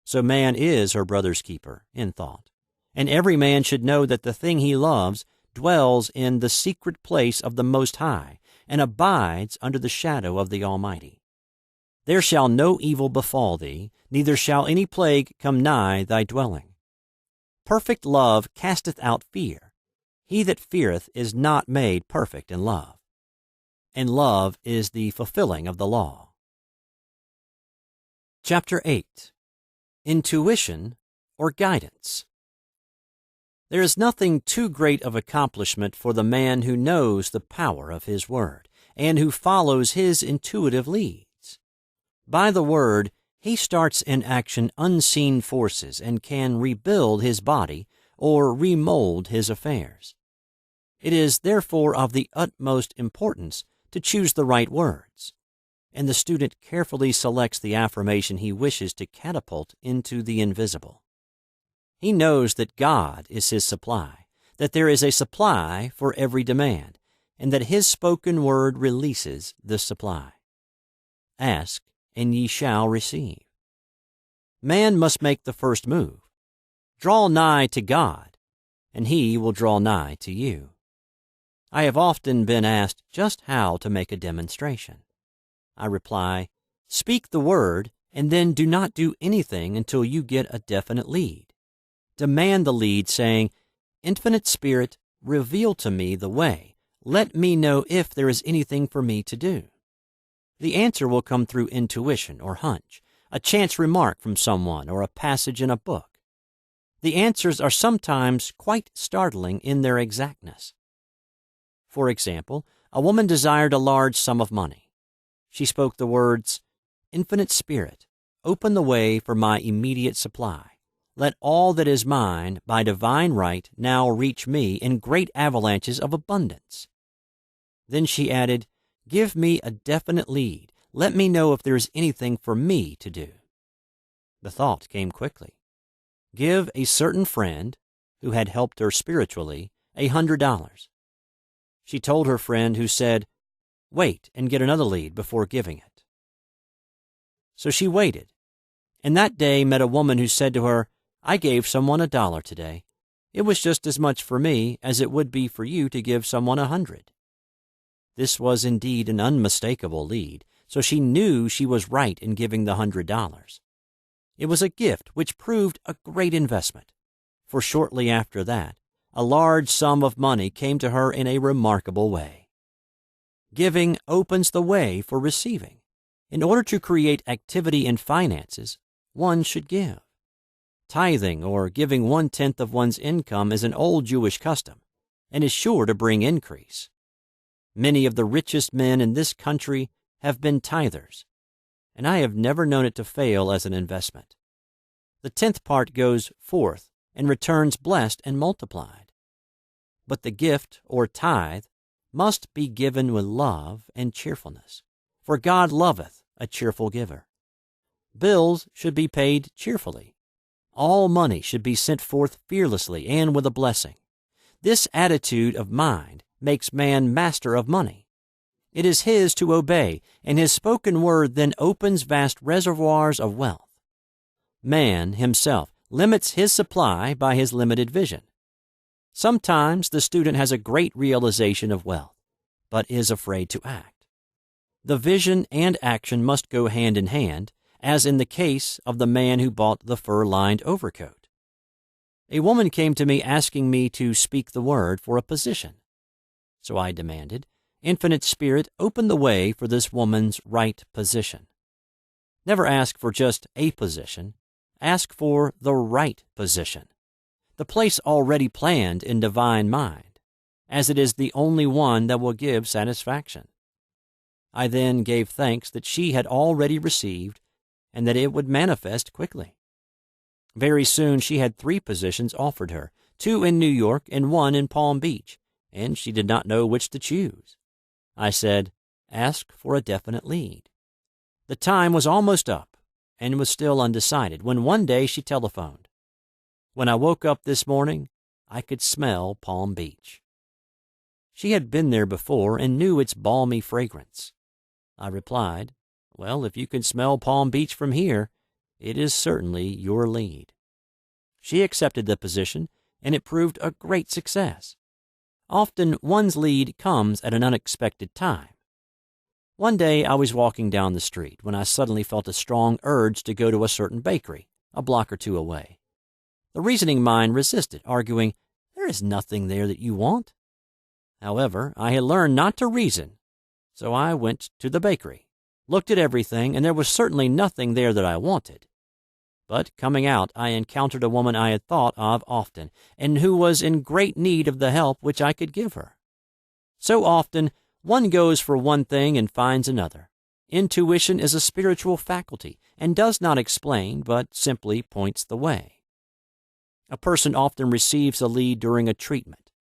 So man is her brother's keeper, in thought, and every man should know that the thing he loves dwells in the secret place of the Most High and abides under the shadow of the Almighty. "There shall no evil befall thee, neither shall any plague come nigh thy dwelling." Perfect love casteth out fear. He that feareth is not made perfect in love. And love is the fulfilling of the law. Chapter 8. Intuition or Guidance. There is nothing too great of accomplishment for the man who knows the power of his word and who follows his intuitive leads. By the word, he starts in action unseen forces and can rebuild his body or remold his affairs. It is therefore of the utmost importance to choose the right words, and the student carefully selects the affirmation he wishes to catapult into the invisible. He knows that God is his supply, that there is a supply for every demand, and that his spoken word releases this supply. Ask, and ye shall receive. Man must make the first move. Draw nigh to God, and he will draw nigh to you. I have often been asked just how to make a demonstration. I reply, speak the word, and then do not do anything until you get a definite lead. Demand the lead, saying, "Infinite Spirit, reveal to me the way. Let me know if there is anything for me to do." The answer will come through intuition or hunch, a chance remark from someone, or a passage in a book. The answers are sometimes quite startling in their exactness. For example, a woman desired a large sum of money. She spoke the words, "Infinite Spirit, open the way for my immediate supply. Let all that is mine by divine right now reach me in great avalanches of abundance." Then she added, "Give me a definite lead. Let me know if there is anything for me to do." The thought came quickly. Give a certain friend, who had helped her spiritually, $100. She told her friend, who said, "Wait and get another lead before giving it." So she waited, and that day met a woman who said to her, "I gave someone $1 today. It was just as much for me as it would be for you to give someone 100. This was indeed an unmistakable lead, so she knew she was right in giving the $100. It was a gift which proved a great investment, for shortly after that, a large sum of money came to her in a remarkable way. Giving opens the way for receiving. In order to create activity in finances, one should give. Tithing, or giving 1/10 of one's income, is an old Jewish custom and is sure to bring increase. Many of the richest men in this country have been tithers, and I have never known it to fail as an investment. The 10th part goes forth and returns blessed and multiplied. But the gift, or tithe, must be given with love and cheerfulness, for God loveth a cheerful giver. Bills should be paid cheerfully. All money should be sent forth fearlessly and with a blessing. This attitude of mind makes man master of money. It is his to obey, and his spoken word then opens vast reservoirs of wealth. Man himself limits his supply by his limited vision. Sometimes the student has a great realization of wealth, but is afraid to act. The vision and action must go hand in hand, as in the case of the man who bought the fur-lined overcoat. A woman came to me asking me to speak the word for a position. So I demanded, "Infinite Spirit, open the way for this woman's right position." Never ask for just a position. Ask for the right position, the place already planned in divine mind, as it is the only one that will give satisfaction. I then gave thanks that she had already received and that it would manifest quickly. Very soon she had 3 positions offered her, 2 in New York and 1 in Palm Beach, and she did not know which to choose. I said, "Ask for a definite lead." The time was almost up and was still undecided when one day she telephoned. When I woke up this morning, I could smell Palm Beach. She had been there before and knew its balmy fragrance. I replied, "Well, if you can smell Palm Beach from here, it is certainly your lead." She accepted the position, and it proved a great success. Often one's lead comes at an unexpected time. One day I was walking down the street when I suddenly felt a strong urge to go to a certain bakery, a block or 2 away. The reasoning mind resisted, arguing, "There is nothing there that you want." However, I had learned not to reason, so I went to the bakery, looked at everything, and there was certainly nothing there that I wanted. But coming out, I encountered a woman I had thought of often, and who was in great need of the help which I could give her. So often, one goes for one thing and finds another. Intuition is a spiritual faculty and does not explain, but simply points the way. A person often receives a lead during a treatment.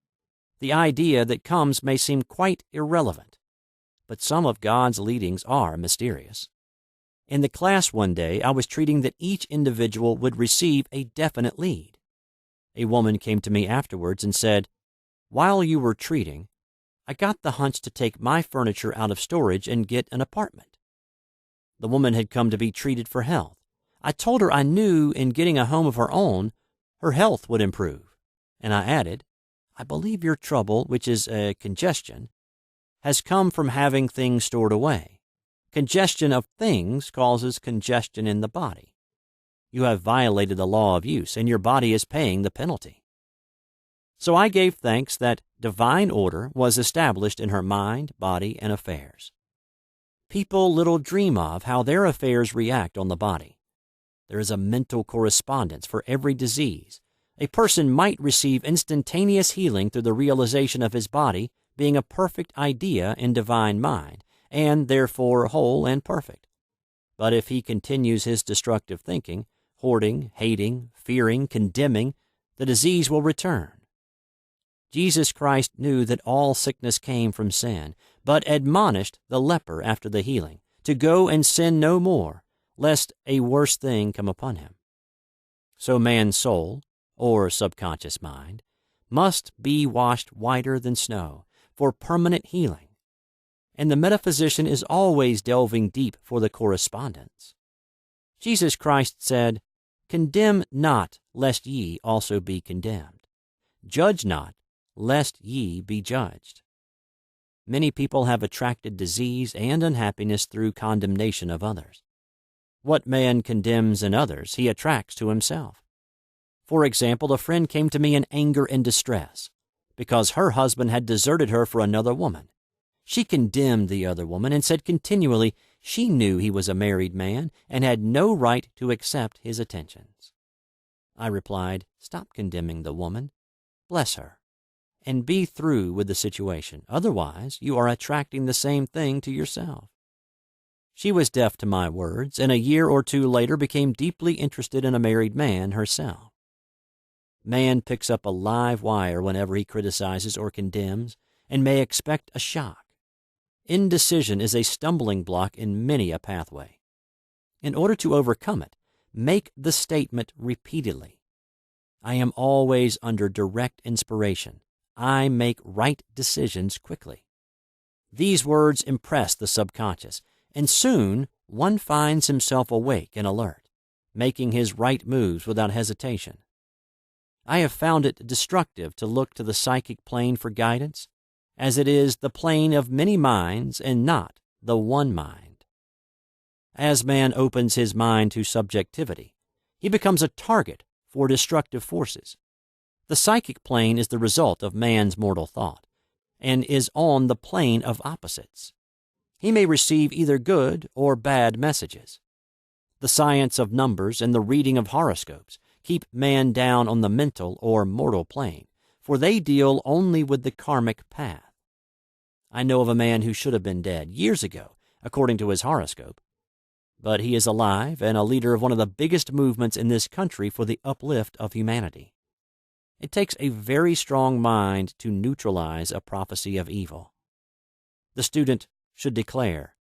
The idea that comes may seem quite irrelevant, but some of God's leadings are mysterious. In the class one day, I was treating that each individual would receive a definite lead. A woman came to me afterwards and said, "While you were treating, I got the hunch to take my furniture out of storage and get an apartment." The woman had come to be treated for health. I told her I knew in getting a home of her own, her health would improve, and I added, "I believe your trouble, which is congestion, has come from having things stored away. Congestion of things causes congestion in the body. You have violated the law of use, and your body is paying the penalty." So I gave thanks that divine order was established in her mind, body, and affairs. People little dream of how their affairs react on the body. There is a mental correspondence for every disease. A person might receive instantaneous healing through the realization of his body being a perfect idea in divine mind, and therefore whole and perfect. But if he continues his destructive thinking, hoarding, hating, fearing, condemning, the disease will return. Jesus Christ knew that all sickness came from sin, but admonished the leper after the healing to go and sin no more, lest a worse thing come upon him. So man's soul, or subconscious mind, must be washed whiter than snow, for permanent healing, and the metaphysician is always delving deep for the correspondence. Jesus Christ said, "Condemn not, lest ye also be condemned. Judge not, lest ye be judged." Many people have attracted disease and unhappiness through condemnation of others. What man condemns in others, he attracts to himself. For example, a friend came to me in anger and distress because her husband had deserted her for another woman. She condemned the other woman and said continually she knew he was a married man and had no right to accept his attentions. I replied, "Stop condemning the woman. Bless her, and be through with the situation. Otherwise, you are attracting the same thing to yourself." She was deaf to my words, and a year or two later became deeply interested in a married man herself. Man picks up a live wire whenever he criticizes or condemns, and may expect a shock. Indecision is a stumbling block in many a pathway. In order to overcome it, make the statement repeatedly. I am always under direct inspiration. I make right decisions quickly. These words impress the subconscious, and soon one finds himself awake and alert, making his right moves without hesitation. I have found it destructive to look to the psychic plane for guidance, as it is the plane of many minds and not the one mind. As man opens his mind to subjectivity, he becomes a target for destructive forces. The psychic plane is the result of man's mortal thought, and is on the plane of opposites. He may receive either good or bad messages. The science of numbers and the reading of horoscopes keep man down on the mental or mortal plane, for they deal only with the karmic path. I know of a man who should have been dead years ago, according to his horoscope, but he is alive and a leader of one of the biggest movements in this country for the uplift of humanity. It takes a very strong mind to neutralize a prophecy of evil. The student should declare,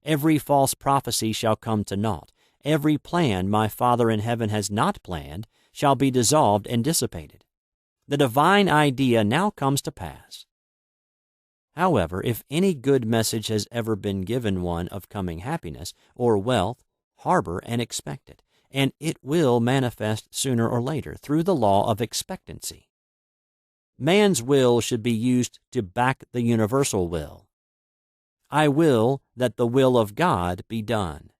"Every false prophecy shall come to naught. Every plan my Father in heaven has not planned shall be dissolved and dissipated. The divine idea now comes to pass." However, if any good message has ever been given one of coming happiness or wealth, harbor and expect it, and it will manifest sooner or later through the law of expectancy. Man's will should be used to back the universal will. I will that the will of God be done.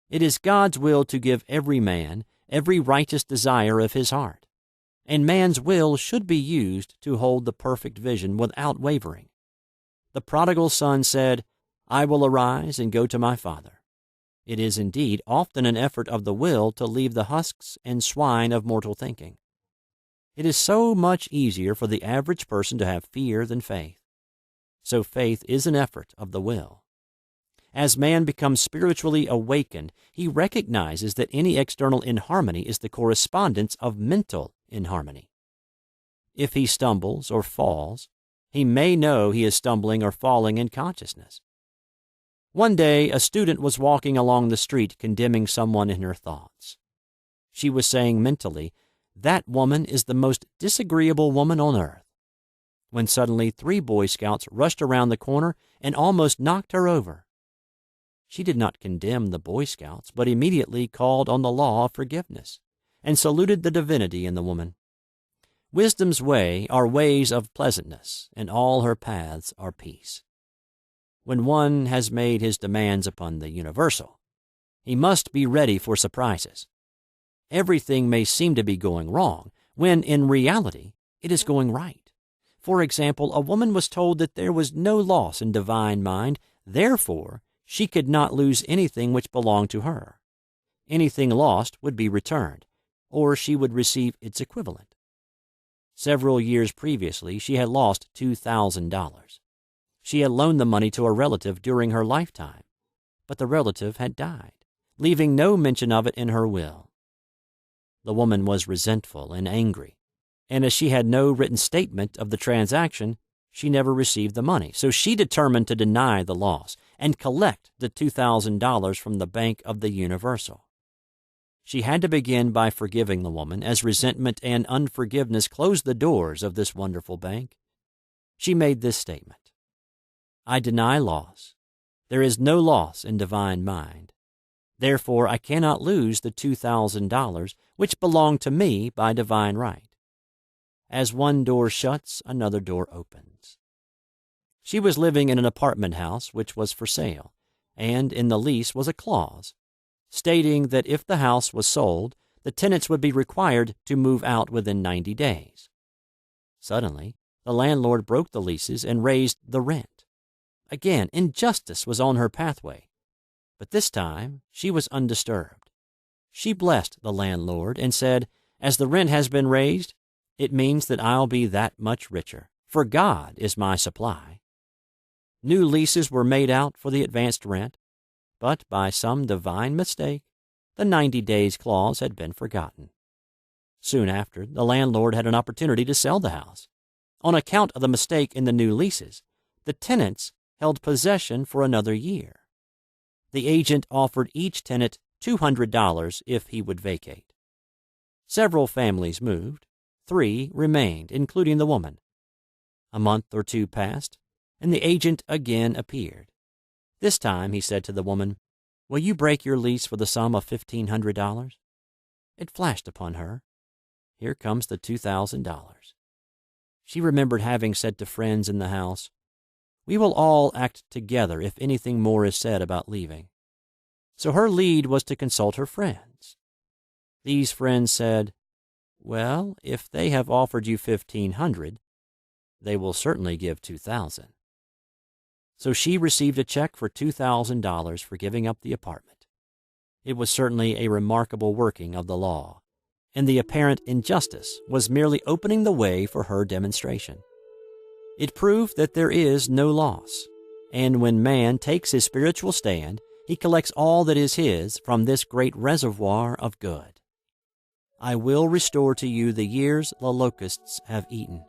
It is God's will to give every man every righteous desire of his heart, and man's will should be used to hold the perfect vision without wavering. The prodigal son said, "I will arise and go to my father." It is indeed often an effort of the will to leave the husks and swine of mortal thinking. It is so much easier for the average person to have fear than faith. So faith is an effort of the will. As man becomes spiritually awakened, he recognizes that any external inharmony is the correspondence of mental inharmony. If he stumbles or falls, he may know he is stumbling or falling in consciousness. One day, a student was walking along the street condemning someone in her thoughts. She was saying mentally, "That woman is the most disagreeable woman on earth," when suddenly 3 Boy Scouts rushed around the corner and almost knocked her over. She did not condemn the Boy Scouts, but immediately called on the law of forgiveness and saluted the divinity in the woman. Wisdom's way are ways of pleasantness, and all her paths are peace. When one has made his demands upon the universal, he must be ready for surprises. Everything may seem to be going wrong, when in reality it is going right. For example, a woman was told that there was no loss in divine mind, therefore she could not lose anything which belonged to her. Anything lost would be returned, or she would receive its equivalent. Several years previously, she had lost $2,000. She had loaned the money to a relative during her lifetime, but the relative had died, leaving no mention of it in her will. The woman was resentful and angry, and as she had no written statement of the transaction, she never received the money. So she determined to deny the loss and collect the $2,000 from the Bank of the Universal. She had to begin by forgiving the woman, as resentment and unforgiveness closed the doors of this wonderful bank. She made this statement: "I deny loss. There is no loss in divine mind. Therefore, I cannot lose the $2,000 which belong to me by divine right. As one door shuts, another door opens." She was living in an apartment house which was for sale, and in the lease was a clause stating that if the house was sold, the tenants would be required to move out within 90 days. Suddenly, the landlord broke the leases and raised the rent. Again, injustice was on her pathway, but this time she was undisturbed. She blessed the landlord and said, "As the rent has been raised, it means that I'll be that much richer, for God is my supply." New leases were made out for the advanced rent, but by some divine mistake, the 90 days clause had been forgotten. Soon after, the landlord had an opportunity to sell the house. On account of the mistake in the new leases, the tenants held possession for another year. The agent offered each tenant $200 if he would vacate. Several families moved. 3 remained, including the woman. A month or 2 passed, and the agent again appeared. This time he said to the woman, "Will you break your lease for the sum of $1,500? It flashed upon her, "Here comes the $2,000. She remembered having said to friends in the house, "We will all act together if anything more is said about leaving." So her lead was to consult her friends. These friends said, "Well, if they have offered you $1,500, they will certainly give $2,000. So she received a check for $2,000 for giving up the apartment. It was certainly a remarkable working of the law, and the apparent injustice was merely opening the way for her demonstration. It proved that there is no loss, and when man takes his spiritual stand, he collects all that is his from this great reservoir of good. "I will restore to you the years the locusts have eaten."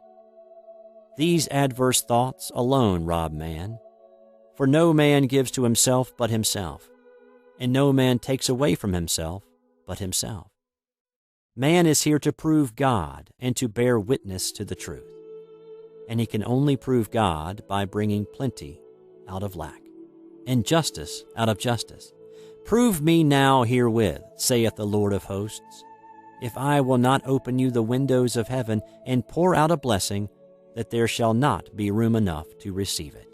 These adverse thoughts alone rob man, for no man gives to himself but himself, and no man takes away from himself but himself. Man is here to prove God and to bear witness to the truth, and he can only prove God by bringing plenty out of lack, and justice out of justice. "Prove me now herewith, saith the Lord of hosts, if I will not open you the windows of heaven and pour out a blessing, that there shall not be room enough to receive it."